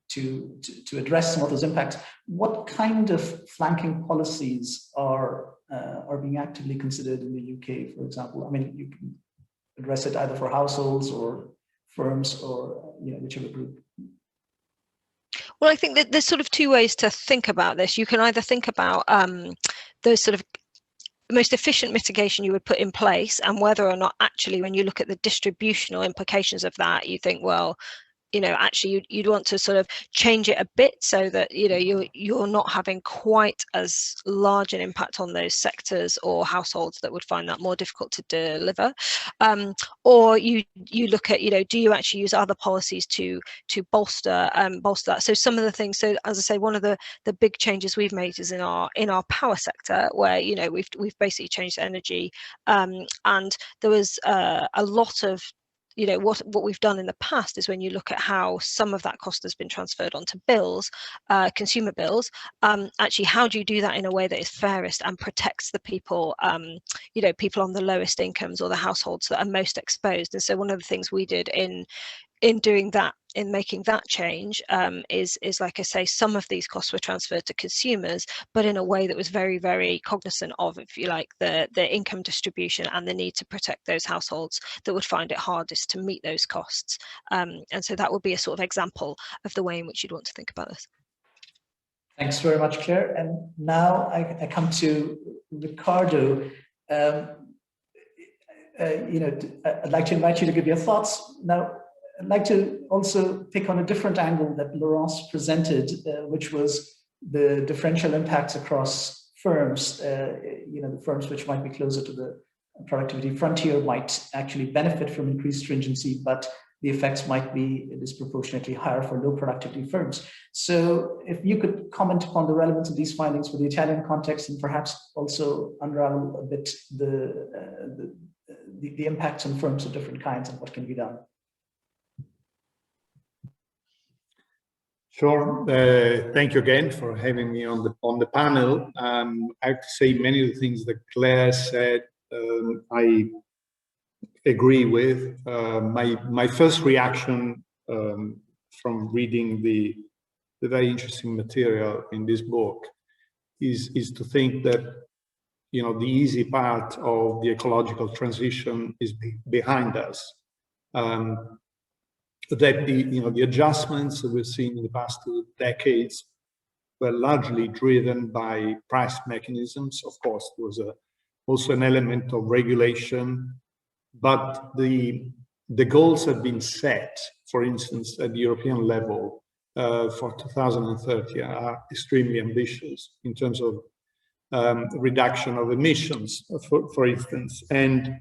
to address some of those impacts. What kind of flanking policies are being actively considered in the UK, for example? I mean, you can address it either for households or firms, or whichever group. Well, I think that there's sort of two ways to think about this. You can either think about those sort of most efficient mitigation you would put in place, and whether or not actually, when you look at the distributional implications of that, you think, well, actually you'd want to sort of change it a bit so that you're not having quite as large an impact on those sectors or households that would find that more difficult to deliver, or you look at do you actually use other policies to bolster that. So some of the things, so as I say, one of the big changes we've made is in our power sector, where we've basically changed energy, and there was a lot of you know, what we've done in the past is when you look at how some of that cost has been transferred onto bills, consumer bills, actually, how do you do that in a way that is fairest and protects the people, you know, people on the lowest incomes or the households that are most exposed? And so one of the things we did in doing that, in making that change, is like I say, some of these costs were transferred to consumers, but in a way that was very, very cognizant of, if you like, the income distribution and the need to protect those households that would find it hardest to meet those costs. And so that would be a sort of example of the way in which you'd want to think about this. Thanks very much, Claire. And now I come to Ricardo. You know, I'd like to invite you to give your thoughts. Now, I'd like to also pick on a different angle that Laurence presented, which was the differential impacts across firms. You know, the firms which might be closer to the productivity frontier might actually benefit from increased stringency, but the effects might be disproportionately higher for low productivity firms. So if you could comment upon the relevance of these findings for the Italian context, and perhaps also unravel a bit the impacts on firms of different kinds and what can be done. Sure. Thank you again for having me on the panel. I have to say many of the things that Claire said, I agree with. My first reaction from reading the very interesting material in this book is to think that, you know, the easy part of the ecological transition is behind us. That the adjustments that we've seen in the past 2 decades were largely driven by price mechanisms. Of course, there was also an element of regulation, but the goals have been set, for instance, at the European level for 2030 are extremely ambitious in terms of reduction of emissions, for instance. And,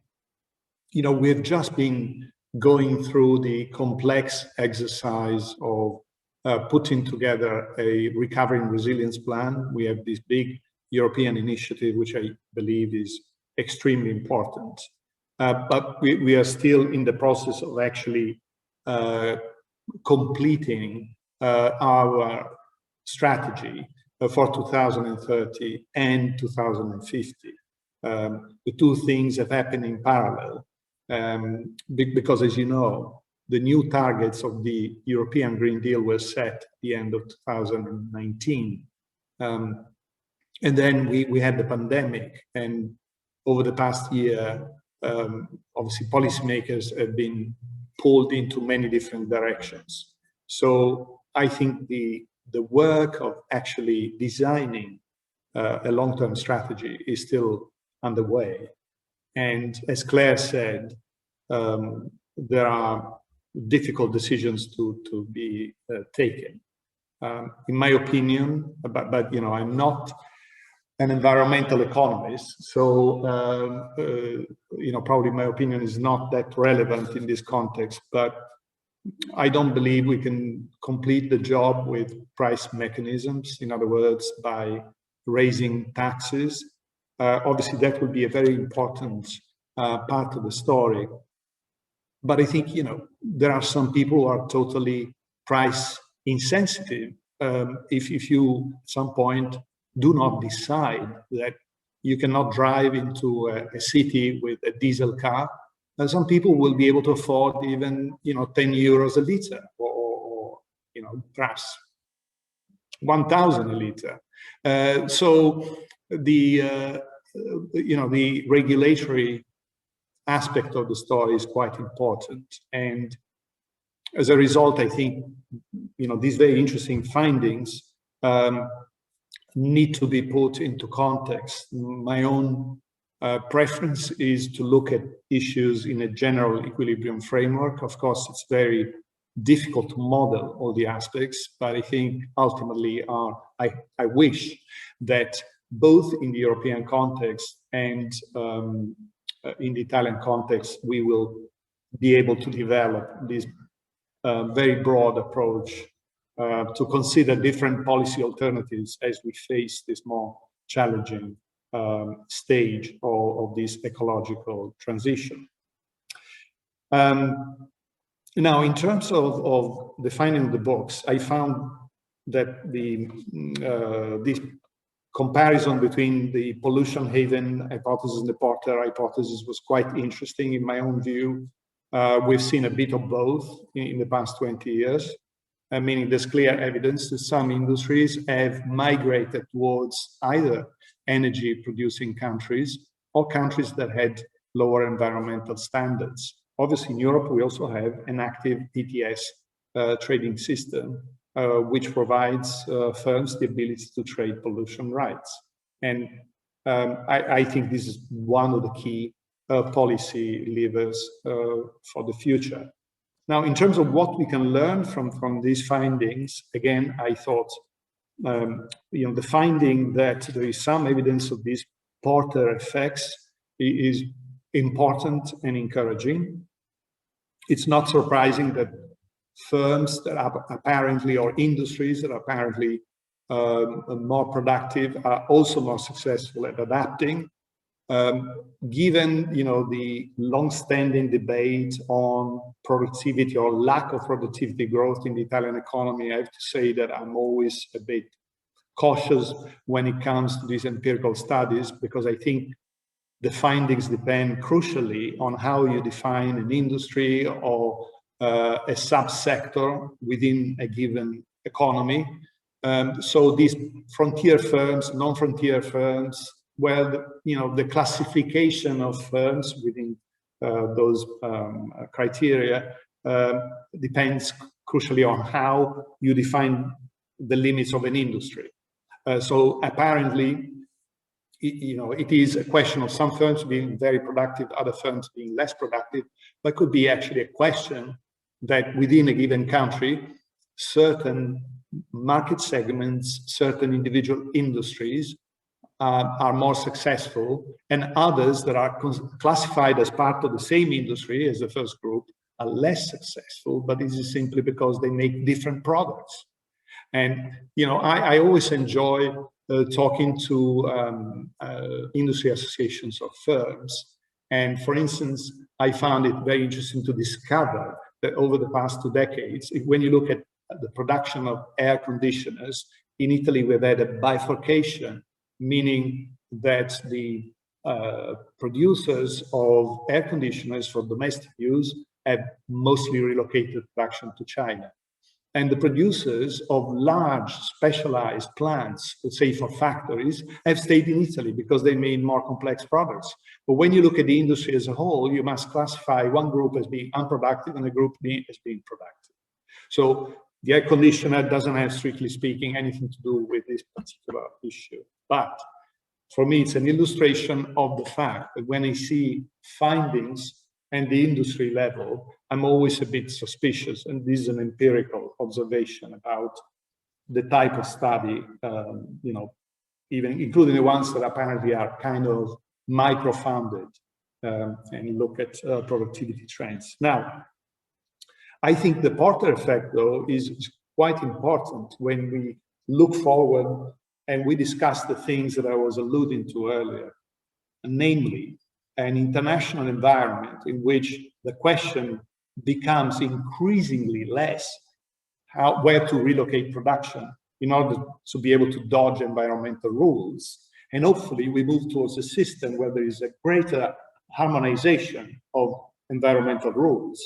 you know, we've just been going through the complex exercise of putting together a recovery and resilience plan. We have this big European initiative, which I believe is extremely important. But we are still in the process of actually completing our strategy for 2030 and 2050. The two things have happened in parallel. Because, as you know, the new targets of the European Green Deal were set at the end of 2019. And then we had the pandemic, and over the past year, obviously policymakers have been pulled into many different directions. So I think the work of actually designing a long-term strategy is still underway. And as Claire said, there are difficult decisions to be taken. In my opinion, but you know, I'm not an environmental economist, so you know, probably my opinion is not that relevant in this context. But I don't believe we can complete the job with price mechanisms. In other words, by raising taxes. Obviously, that would be a very important part of the story. But I think, you know, there are some people who are totally price insensitive. If you, at some point, do not decide that you cannot drive into a city with a diesel car, some people will be able to afford even, you know, 10 euros a liter, or you know, perhaps 1,000 a liter. So the you know, the regulatory aspect of the story is quite important, and as a result, I think, you know, these very interesting findings need to be put into context. My own preference is to look at issues in a general equilibrium framework. Of course, it's very difficult to model all the aspects, but I think ultimately I wish that both in the European context and in the Italian context, we will be able to develop this very broad approach to consider different policy alternatives as we face this more challenging stage of this ecological transition. Now, in terms of defining the box, I found that this comparison between the pollution haven hypothesis and the Porter hypothesis was quite interesting in my own view. We've seen a bit of both in the past 20 years, meaning there's clear evidence that some industries have migrated towards either energy producing countries or countries that had lower environmental standards. Obviously, in Europe, we also have an active ETS trading system, which provides firms the ability to trade pollution rights. And I think this is one of the key policy levers for the future. Now, in terms of what we can learn from these findings, again, I thought, the finding that there is some evidence of these Porter effects is important and encouraging. It's not surprising that firms that are apparently, or industries that are apparently more productive are also more successful at adapting. Given the long-standing debate on productivity or lack of productivity growth in the Italian economy, I have to say that I'm always a bit cautious when it comes to these empirical studies, because I think the findings depend crucially on how you define an industry or a subsector within a given economy. So these frontier firms, non-frontier firms, well, the classification of firms within those criteria depends crucially on how you define the limits of an industry. So apparently, it is a question of some firms being very productive, other firms being less productive, but could be actually a question that within a given country, certain market segments, certain individual industries are more successful, and others that are classified as part of the same industry as the first group are less successful, but this is simply because they make different products. And, I always enjoy talking to industry associations of firms. And for instance, I found it very interesting to discover that over the past 2 decades, when you look at the production of air conditioners, in Italy, we've had a bifurcation, meaning that the producers of air conditioners for domestic use have mostly relocated production to China. And the producers of large specialized plants, let's say for factories, have stayed in Italy because they made more complex products. But when you look at the industry as a whole, you must classify one group as being unproductive and a group as being productive. So the air conditioner doesn't have, strictly speaking, anything to do with this particular issue. But for me, it's an illustration of the fact that when I see findings at the industry level, I'm always a bit suspicious, and this is an empirical observation about the type of study, even including the ones that apparently are kind of micro-founded and look at productivity trends. Now, I think the Porter effect, though, is quite important when we look forward and we discuss the things that I was alluding to earlier, namely an international environment in which the question becomes increasingly less where to relocate production in order to be able to dodge environmental rules. And hopefully we move towards a system where there is a greater harmonization of environmental rules.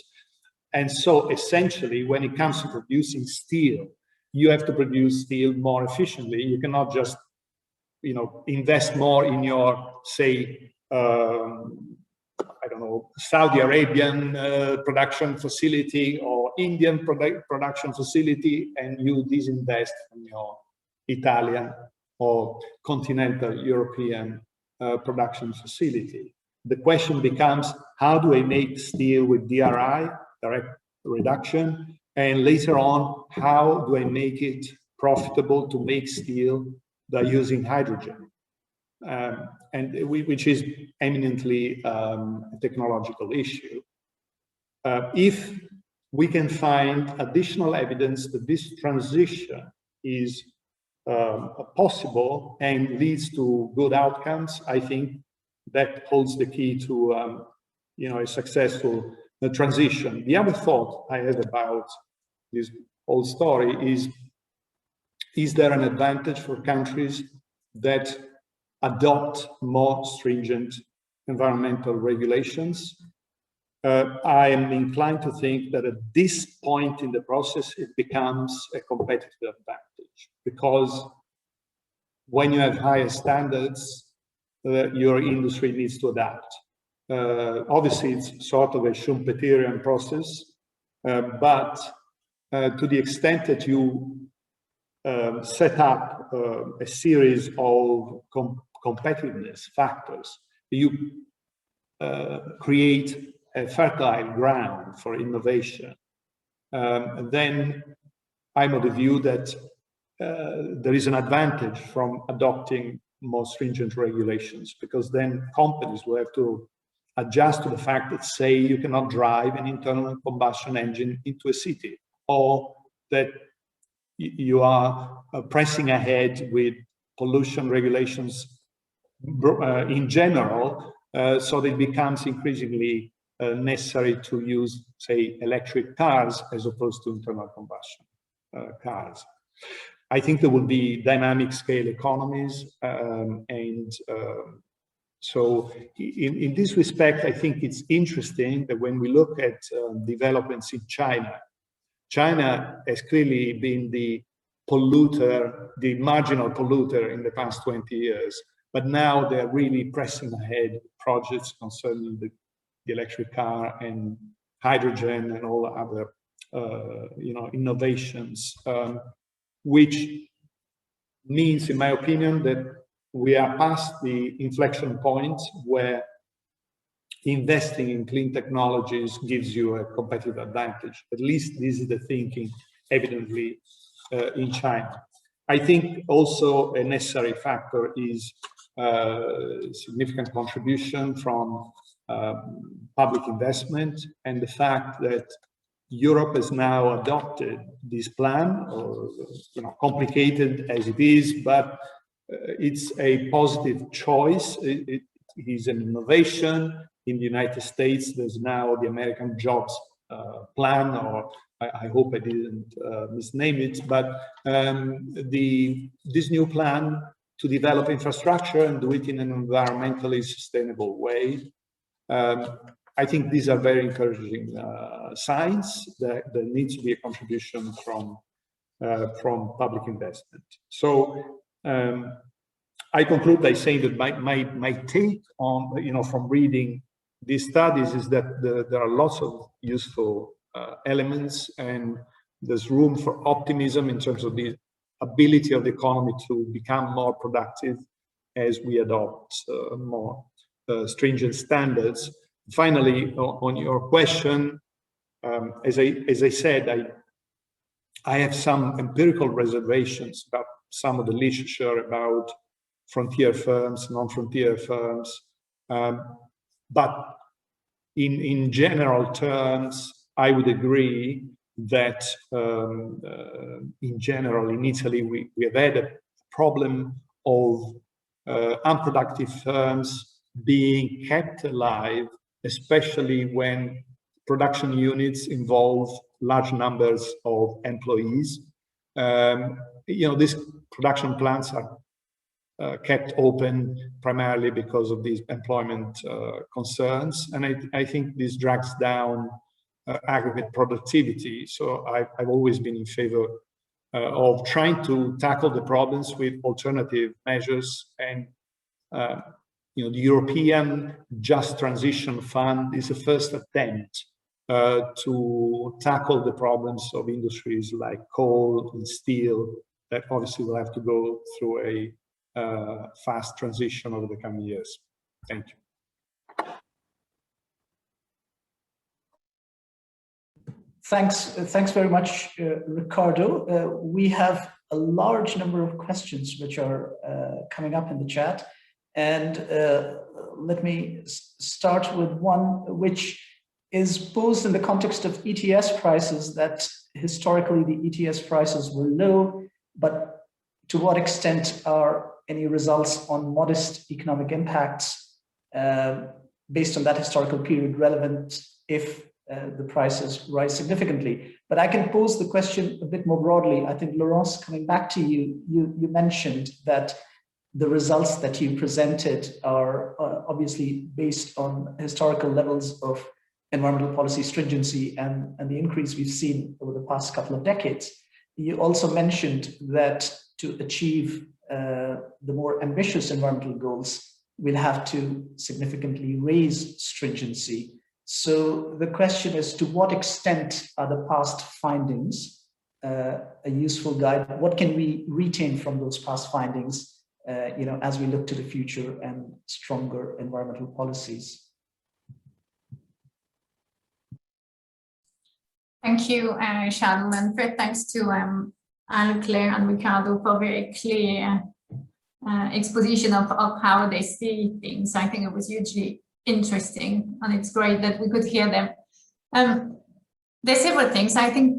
And so essentially, when it comes to producing steel, you have to produce steel more efficiently. You cannot just, invest more in your, say, I don't know, Saudi Arabian production facility or Indian production facility, and you disinvest from your Italian or continental European production facility. The question becomes, how do I make steel with DRI, direct reduction? And later on, how do I make it profitable to make steel by using hydrogen? Which is eminently a technological issue. If we can find additional evidence that this transition is possible and leads to good outcomes, I think that holds the key to a successful the transition. The other thought I had about this whole story is there an advantage for countries that adopt more stringent environmental regulations? I am inclined to think that at this point in the process, it becomes a competitive advantage, because when you have higher standards, your industry needs to adapt. Obviously, it's sort of a Schumpeterian process, but to the extent that you set up a series of competitiveness factors, you create a fertile ground for innovation. Then I'm of the view that there is an advantage from adopting more stringent regulations, because then companies will have to adjust to the fact that, say, you cannot drive an internal combustion engine into a city, or that you are pressing ahead with pollution regulations in general, so that it becomes increasingly necessary to use, say, electric cars as opposed to internal combustion cars. I think there will be dynamic scale economies, so in this respect, I think it's interesting that when we look at developments in China, China has clearly been the polluter, the marginal polluter in the past 20 years, but now they're really pressing ahead projects concerning the electric car and hydrogen and all other innovations, which means, in my opinion, that we are past the inflection point where investing in clean technologies gives you a competitive advantage. At least this is the thinking, evidently, in China. I think also a necessary factor is significant contribution from public investment, and the fact that Europe has now adopted this plan, or complicated as it is, but it's a positive choice. It is an innovation. In the United States, there's now the American Jobs Plan, or I hope I didn't misname it, but this new plan to develop infrastructure and do it in an environmentally sustainable way. I think these are very encouraging signs that there needs to be a contribution from public investment. So I conclude by saying that my take on, from reading these studies is that there are lots of useful elements, and there's room for optimism in terms of the ability of the economy to become more productive as we adopt more stringent standards. Finally, on your question, as I said, I have some empirical reservations about some of the literature about frontier firms, non-frontier firms, but in general terms, I would agree that in general, in Italy, we have had a problem of unproductive firms being kept alive, especially when production units involve large numbers of employees. These production plants are kept open primarily because of these employment concerns, and I think this drags down aggregate productivity. So I've always been in favor of trying to tackle the problems with alternative measures, and the European Just Transition Fund is a first attempt to tackle the problems of industries like coal and steel that obviously will have to go through a fast transition over the coming years. Thank you. Thanks very much, Riccardo. We have a large number of questions which are coming up in the chat. And let me start with one which is posed in the context of ETS prices, that historically the ETS prices were low, but to what extent are any results on modest economic impacts based on that historical period relevant if the prices rise significantly. But I can pose the question a bit more broadly. I think, Laurence, coming back to you, you mentioned that the results that you presented are obviously based on historical levels of environmental policy stringency and the increase we've seen over the past couple of decades. You also mentioned that to achieve the more ambitious environmental goals, we'll have to significantly raise stringency. So the question is, to what extent are the past findings a useful guide? What can we retain from those past findings as we look to the future and stronger environmental policies? Thank you, Shardul, and thanks to Anne-Claire and Ricardo for very clear exposition of how they see things. I think it was hugely interesting, and it's great that we could hear them. There's several things. I think,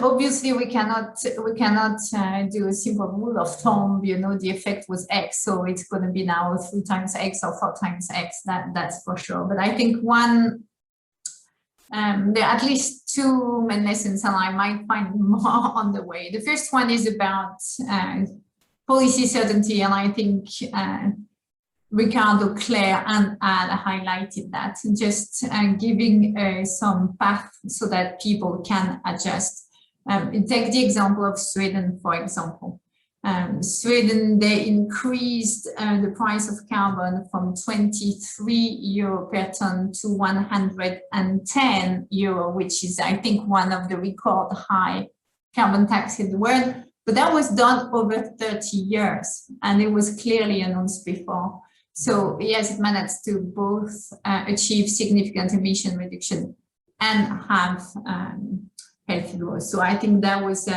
obviously we cannot do a simple rule of thumb. The effect was X, so it's going to be now 3 times X or 4 times X. That's for sure. But I think there are at least 2 main lessons, and I might find more on the way. The first one is about policy certainty, and I think Ricardo, Claire, and Anne highlighted that, just giving some path so that people can adjust. Take the example of Sweden, for example. Sweden, they increased the price of carbon from 23 euro per ton to 110 euro, which is, I think, one of the record high carbon tax in the world. But that was done over 30 years, and it was clearly announced before. So yes, it managed to both achieve significant emission reduction and have healthy growth. So I think that was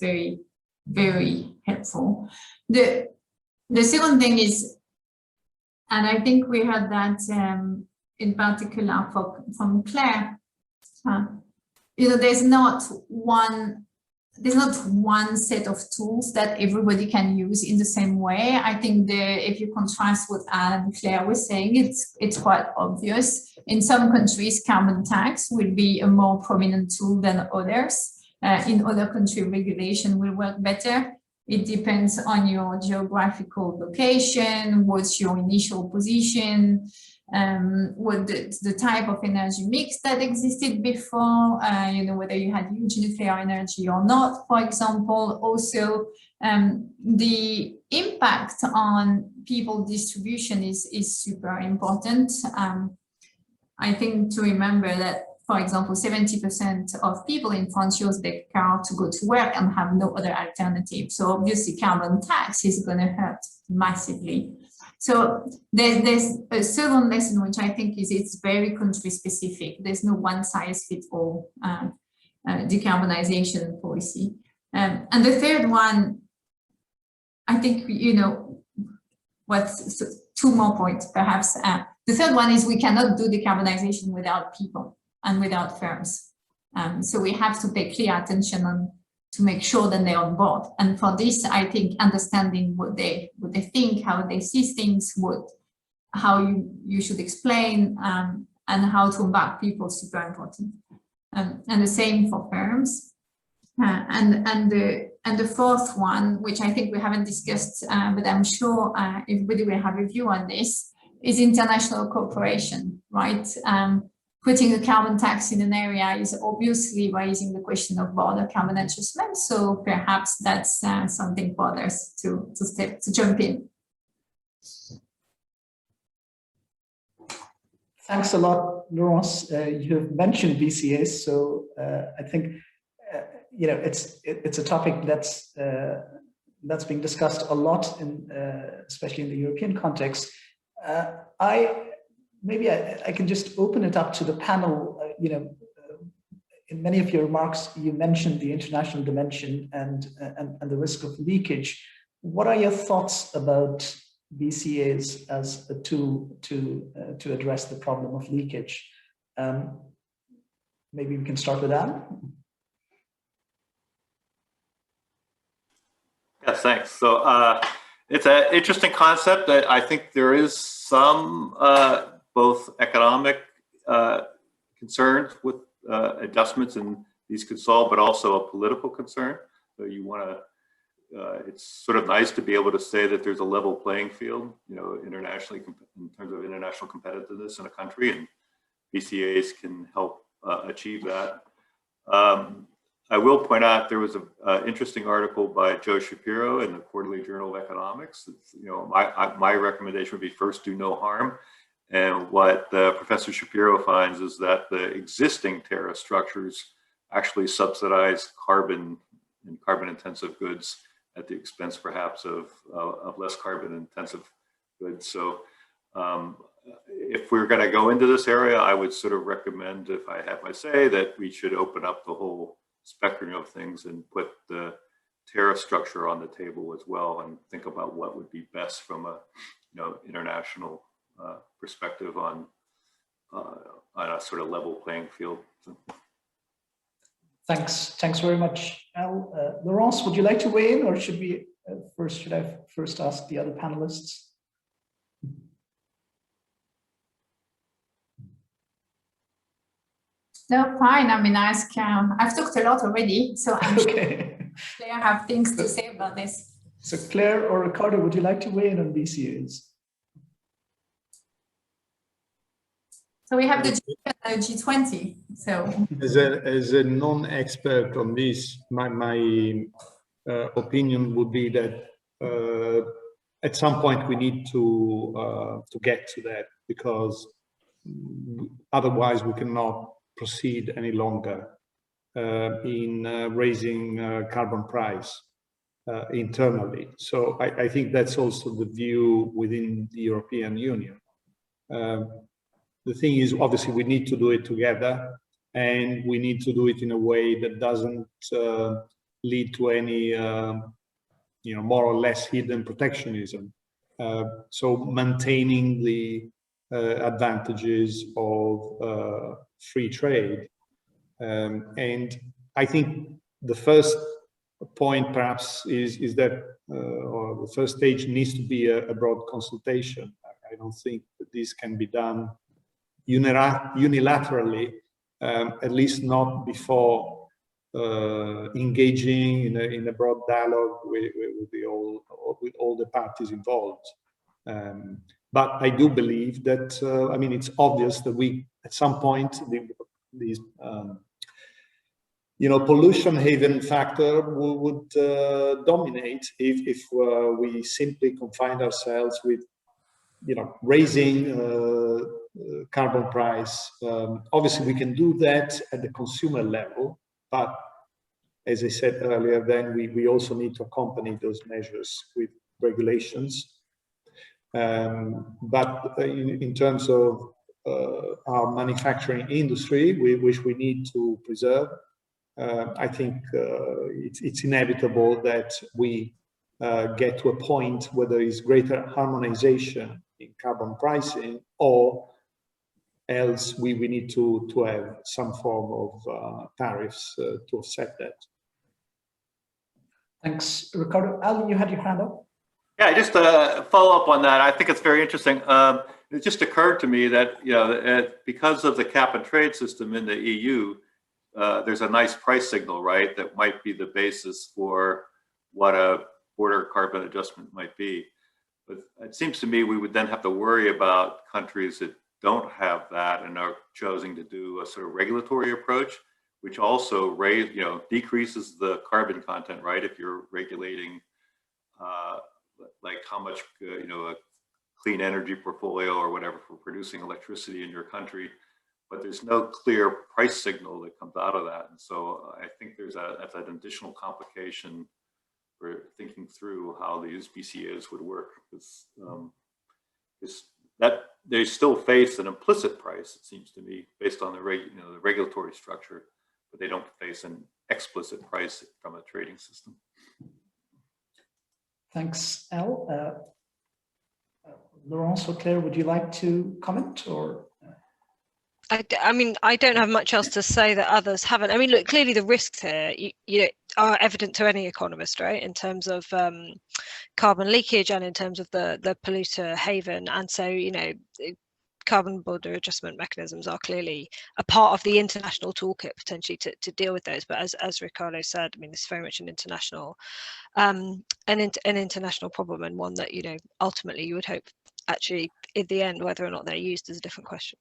very, very helpful. The second thing is, and I think we heard that in particular from Claire, there's not one set of tools that everybody can use in the same way. I think if you contrast what Anne and Claire were saying, it's quite obvious. In some countries, carbon tax will be a more prominent tool than others. In other countries, regulation will work better. It depends on your geographical location, what's your initial position, what the type of energy mix that existed before, whether you had huge nuclear energy or not, for example. Also, the impact on people distribution is super important. I think to remember that, for example, 70% of people in France use their car to go to work and have no other alternative. So obviously carbon tax is going to hurt massively. So there's a second lesson, which I think it's very country specific. There's no one size fits all decarbonization policy. And the third one, I think, 2 more points perhaps. The third one is we cannot do decarbonization without people and without firms. So we have to pay clear attention to make sure that they're on board. And for this, I think understanding what they think, how they see things, how you should explain, and how to embark people is super important. And the same for firms. And the fourth one, which I think we haven't discussed, but I'm sure everybody will have a view on this, is international cooperation, right? Putting a carbon tax in an area is obviously raising the question of border carbon adjustment. So perhaps that's something for others to jump in. Thanks a lot, Laurence. You have mentioned BCAs, so I think it's a topic that's being discussed a lot, especially in the European context. Maybe I can just open it up to the panel. In many of your remarks, you mentioned the international dimension and the risk of leakage. What are your thoughts about BCAs as a tool to address the problem of leakage? Maybe we can start with Anne. Yes, thanks. So it's an interesting concept. I think there is some both economic concerned with adjustments, and these could solve, but also a political concern. So you want to, it's sort of nice to be able to say that there's a level playing field, you know, internationally in terms of international competitiveness in a country, and BCAs can help achieve that. I will point out there was an interesting article by Joe Shapiro in the Quarterly Journal of Economics. It's, you know, my recommendation would be first do no harm. And what Professor Shapiro finds is that the existing tariff structures actually subsidize carbon and carbon-intensive goods at the expense, perhaps, of less carbon-intensive goods. So if we're going to go into this area, I would sort of recommend, if I had my say, that we should open up the whole spectrum of things and put the tariff structure on the table as well, and think about what would be best from a, you know, international perspective on a sort of level playing field. So. Thanks very much, Al. Laurence, would you like to weigh in, or should we should I first ask the other panelists? No, fine. I mean, I've talked a lot already, so I'm okay. sure I have things to say about this. So Claire or Ricardo, would you like to weigh in on BCAs? So we have the G20. So as a non-expert on this, my opinion would be that at some point we need to get to that, because otherwise we cannot proceed any longer in raising carbon price internally. So I think that's also the view within the European Union. The thing is, obviously, we need to do it together, and we need to do it in a way that doesn't lead to any, you know, more or less hidden protectionism. So maintaining the advantages of free trade. And I think the first point perhaps is that, or the first stage needs to be a broad consultation. I don't think that this can be done unilaterally, at least not before engaging in a broad dialogue with all the parties involved. But I do believe that, I mean, it's obvious that we, at some point, these, you know, pollution haven factor would dominate if we simply confined ourselves with, you know, raising carbon price. Obviously, we can do that at the consumer level, but as I said earlier, then we also need to accompany those measures with regulations. But in terms of our manufacturing industry, which we need to preserve, I think it's inevitable that we get to a point where there is greater harmonization in carbon pricing, or else we need to have some form of tariffs to offset that. Thanks, Ricardo. Al, you had your hand up. Yeah, just to follow up on that, I think it's very interesting. It just occurred to me that, you know, because of the cap and trade system in the EU, there's a nice price signal, right, that might be the basis for what a border carbon adjustment might be. But it seems to me we would then have to worry about countries that don't have that and are choosing to do a sort of regulatory approach, which also decreases the carbon content, right? If you're regulating like how much, a clean energy portfolio or whatever for producing electricity in your country, but there's no clear price signal that comes out of that. And so I think that's an additional complication for thinking through how these BCAs would work. Because that they still face an implicit price, it seems to me, based on the regulatory structure, but they don't face an explicit price from a trading system. Thanks, Al. Laurence or Claire, would you like to comment, or? I mean, I don't have much else to say that others haven't. I mean, look, clearly the risks here are evident to any economist, right, in terms of carbon leakage and in terms of the polluter haven. And so, carbon border adjustment mechanisms are clearly a part of the international toolkit potentially to deal with those. But as Ricardo said, I mean, this is very much an international international problem, and one that, you know, ultimately you would hope actually in the end whether or not they're used is a different question.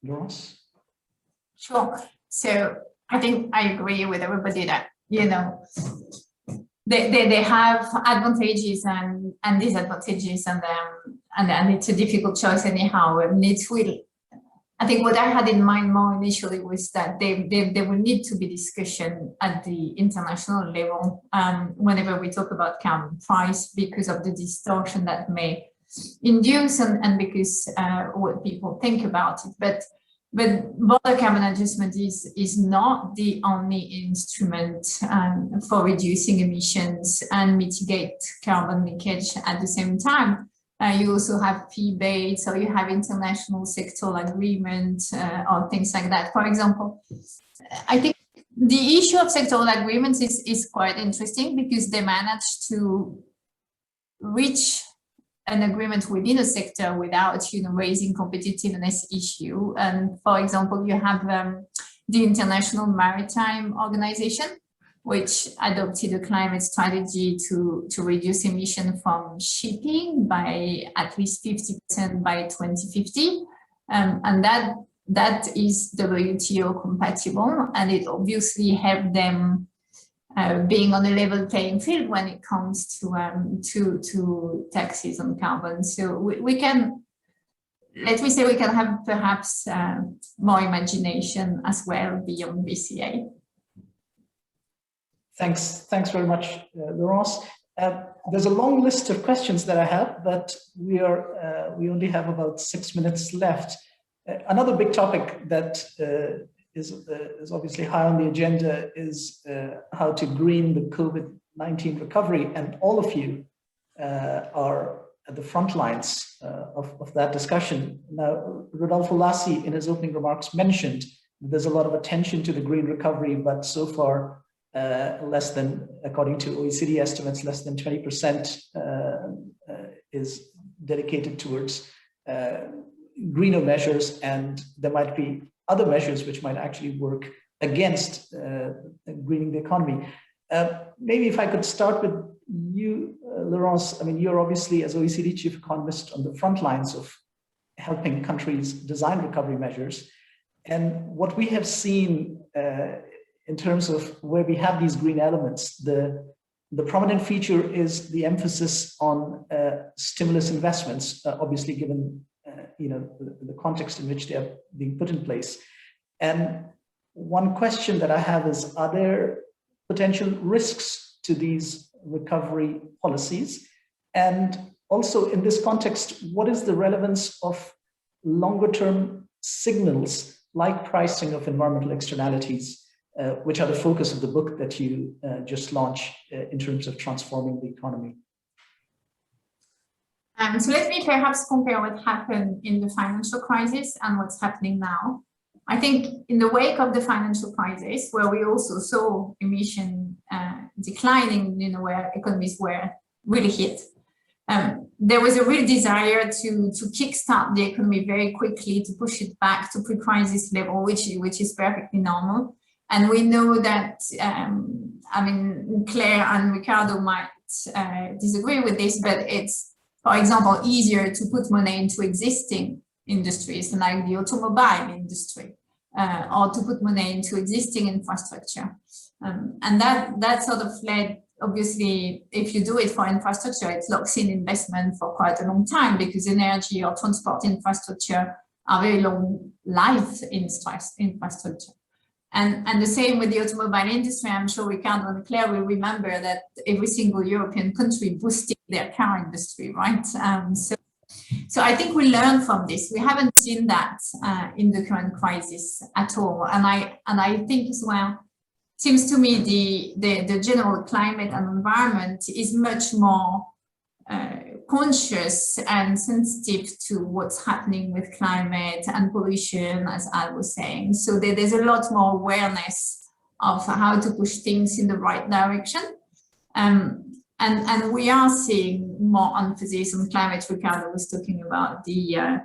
Laurence? Sure. So I think I agree with everybody that, you know, they have advantages and disadvantages, and it's a difficult choice anyhow. And it will, I think what I had in mind more initially was that there will need to be discussion at the international level whenever we talk about carbon price, because of the distortion that may induce and because what people think about it. But border carbon adjustment is not the only instrument for reducing emissions and mitigate carbon leakage at the same time. You also have fee-based, or you have international sectoral agreement or things like that. For example, I think the issue of sectoral agreements is quite interesting because they manage to reach an agreement within a sector without, you know, raising competitiveness issue. And for example, you have the International Maritime Organization, which adopted a climate strategy to reduce emission from shipping by at least 50% by 2050. And that is WTO compatible, and it obviously helped them being on a level playing field when it comes to taxes on carbon. So we can, let me say, we can have perhaps more imagination as well beyond BCA. Thanks very much, Laurence. There's a long list of questions that I have, but we only have about 6 minutes left. Another big topic that is obviously high on the agenda is how to green the COVID-19 recovery, and all of you are at the front lines of that discussion. Now, Rodolfo Lassi in his opening remarks mentioned that there's a lot of attention to the green recovery, but so far less than, according to OECD estimates, less than 20% is dedicated towards greener measures, and there might be other measures which might actually work against greening the economy. Maybe if I could start with you, Laurence. I mean, you're obviously, as OECD chief economist, on the front lines of helping countries design recovery measures. And what we have seen in terms of where we have these green elements, the prominent feature is the emphasis on stimulus investments, obviously given the context in which they are being put in place. And one question that I have is, are there potential risks to these recovery policies? And also in this context, what is the relevance of longer term signals like pricing of environmental externalities, which are the focus of the book that you just launched in terms of transforming the economy? So let me perhaps compare what happened in the financial crisis and what's happening now. I think in the wake of the financial crisis, where we also saw emission declining, where economies were really hit, there was a real desire to kickstart the economy very quickly, to push it back to pre-crisis level, which is perfectly normal. And we know that, I mean, Claire and Ricardo might disagree with this, but it's, for example, easier to put money into existing industries like the automobile industry, or to put money into existing infrastructure. And that sort of led, obviously, if you do it for infrastructure, it locks in investment for quite a long time, because energy or transport infrastructure are very long life infrastructure. And the same with the automobile industry. I'm sure Ricardo and Claire will remember that every single European country boosted their car industry, right? So I think we learn from this. We haven't seen that in the current crisis at all. And I think as well, seems to me the general climate and environment is much more conscious and sensitive to what's happening with climate and pollution, as I was saying. So there's a lot more awareness of how to push things in the right direction. And And we are seeing more emphasis on climate. Ricardo was talking about the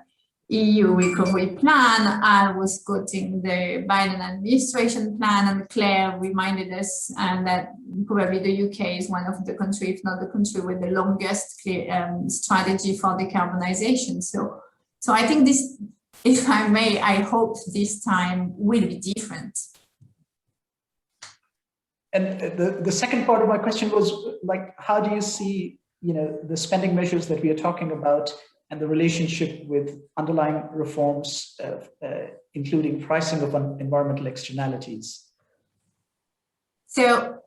EU recovery plan. I was quoting the Biden administration plan, and Claire reminded us that probably the UK is one of the countries, if not the country, with the longest strategy for decarbonization. So I think this, if I may, I hope this time will be different. And the second part of my question was, like, how do you see, the spending measures that we are talking about and the relationship with underlying reforms, including pricing of environmental externalities? So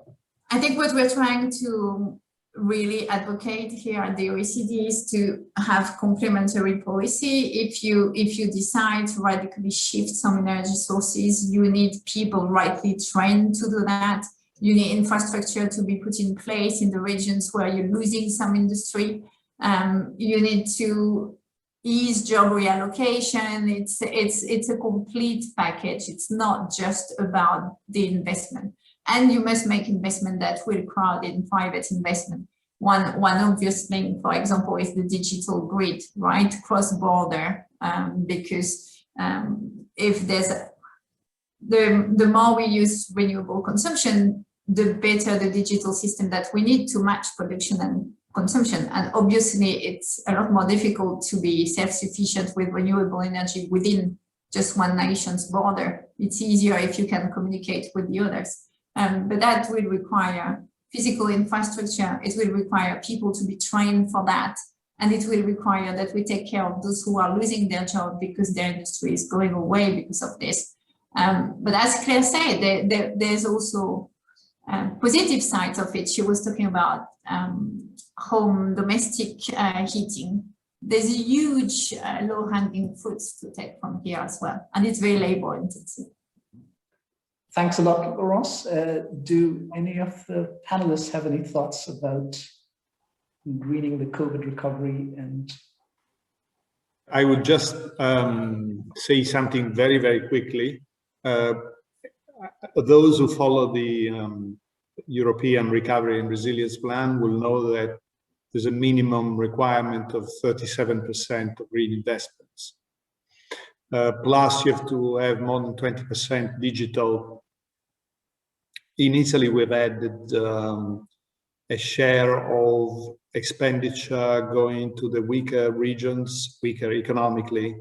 I think what we're trying to really advocate here at the OECD is to have complementary policy. If you decide to radically shift some energy sources, you need people rightly trained to do that. You need infrastructure to be put in place in the regions where you're losing some industry. You need to ease job reallocation. It's a complete package. It's not just about the investment. And you must make investment that will crowd in private investment. One obvious thing, for example, is the digital grid, right? Cross-border, because if there's the more we use renewable consumption, the better the digital system that we need to match production and consumption. And obviously, it's a lot more difficult to be self-sufficient with renewable energy within just one nation's border. It's easier if you can communicate with the others. But that will require physical infrastructure. It will require people to be trained for that. And it will require that we take care of those who are losing their job because their industry is going away because of this. But as Claire said, there's also positive sides of it. She was talking about home domestic heating. There's a huge low-hanging fruits to take from here as well. And it's very labor intensive. Thanks a lot, Laurence. Do any of the panelists have any thoughts about greening the COVID recovery? And I would just say something very, very quickly. Those who follow the European Recovery and Resilience Plan will know that there's a minimum requirement of 37% of green investments. Plus, you have to have more than 20% digital. In Italy, we've added a share of expenditure going to the weaker regions, weaker economically,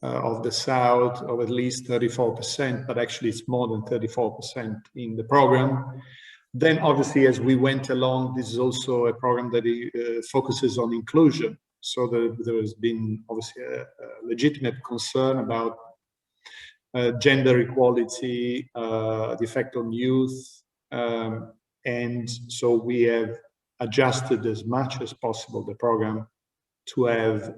of the South, of at least 34%, but actually it's more than 34% in the program. Then obviously, as we went along, this is also a program that focuses on inclusion. So there has been obviously a legitimate concern about gender equality, the effect on youth. And so we have adjusted as much as possible the program to have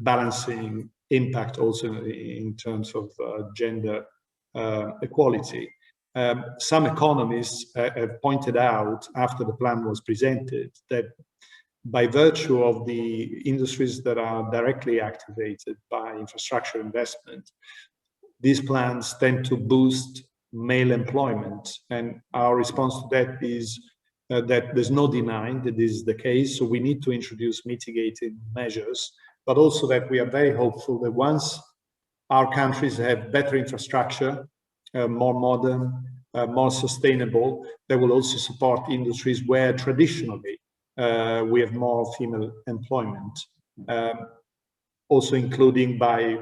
balancing impact also in terms of gender equality. Some economists have pointed out after the plan was presented that by virtue of the industries that are directly activated by infrastructure investment, these plans tend to boost male employment. And our response to that is that there's no denying that this is the case. So we need to introduce mitigating measures, but also that we are very hopeful that once our countries have better infrastructure, more modern, more sustainable, they will also support industries where traditionally we have more female employment, also including by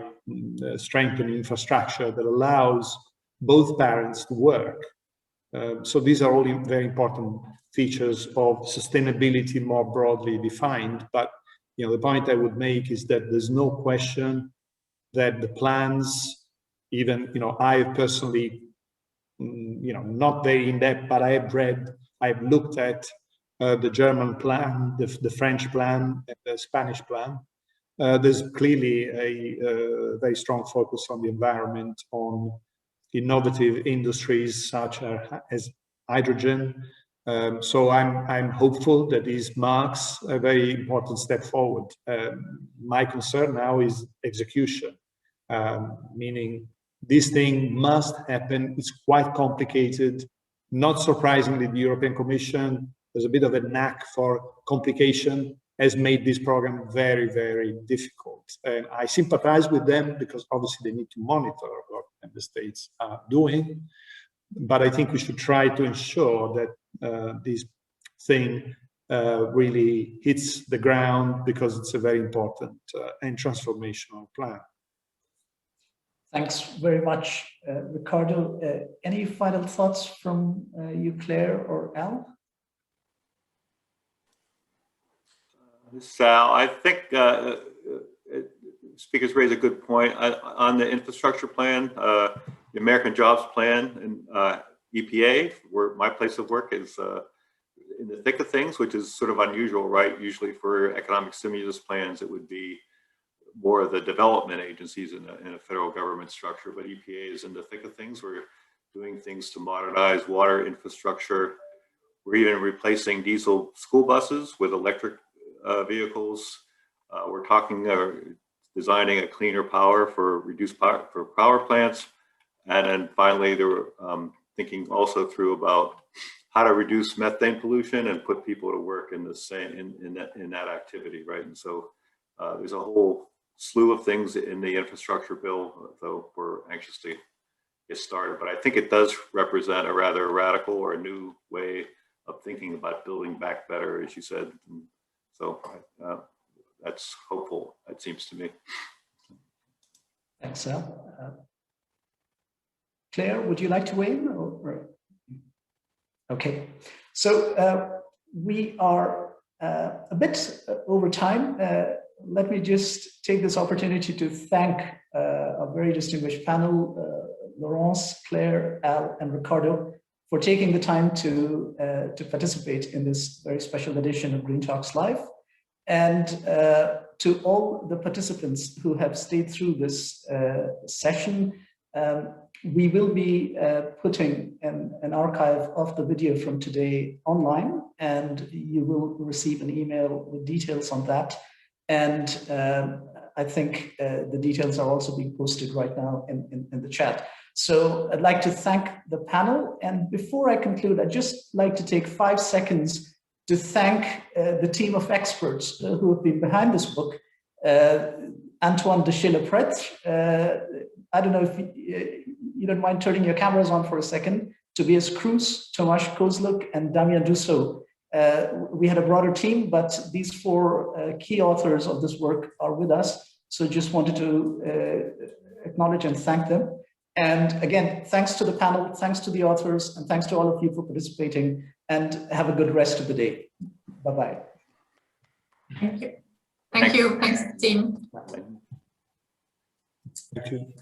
strengthening infrastructure that allows both parents to work. So these are all very important features of sustainability more broadly defined. But the point I would make is that there's no question that the plans, even I personally, not very in depth, but I've looked at the German plan, the French plan, and the Spanish plan. There's clearly a very strong focus on the environment, on innovative industries such as hydrogen. So I'm hopeful that this marks a very important step forward. My concern now is execution, meaning this thing must happen. It's quite complicated. Not surprisingly, the European Commission there's a bit of a knack for complication, has made this program very, very difficult. And I sympathize with them because obviously they need to monitor what the states are doing. But I think we should try to ensure that this thing really hits the ground, because it's a very important and transformational plan. Thanks very much, Ricardo. Any final thoughts from you, Claire or Al? Sal, I think speakers raise a good point on the infrastructure plan. The American Jobs Plan and EPA, where my place of work is in the thick of things, which is sort of unusual, right? Usually for economic stimulus plans, it would be more of the development agencies in a federal government structure, but EPA is in the thick of things. We're doing things to modernize water infrastructure. We're even replacing diesel school buses with electric vehicles. We're talking designing a cleaner power for reduced power for power plants. And then finally, they were thinking also through about how to reduce methane pollution and put people to work in the same in that activity, right? And so there's a whole slew of things in the infrastructure bill, though we're anxious to get started. But I think it does represent a rather radical or a new way of thinking about building back better, as you said. And so that's hopeful, it seems to me. Thanks, Al. Claire, would you like to weigh in? Or? Okay, so we are a bit over time. Let me just take this opportunity to thank a very distinguished panel, Laurence, Claire, Al, and Ricardo, for taking the time to participate in this very special edition of Green Talks Live. And to all the participants who have stayed through this session, we will be putting an archive of the video from today online, and you will receive an email with details on that. And I think the details are also being posted right now in the chat. So I'd like to thank the panel. And before I conclude, I'd just like to take 5 seconds to thank the team of experts who have been behind this book. Antoine de Chillepret, I don't know if you don't mind turning your cameras on for a second, Tobias Cruz, Tomasz Kozluk, and Damian Dussault. We had a broader team, but these 4 key authors of this work are with us. So just wanted to acknowledge and thank them. And again, thanks to the panel, thanks to the authors, and thanks to all of you for participating, and have a good rest of the day. Bye-bye. Thank you. Thank you. Thanks, team. Thank you.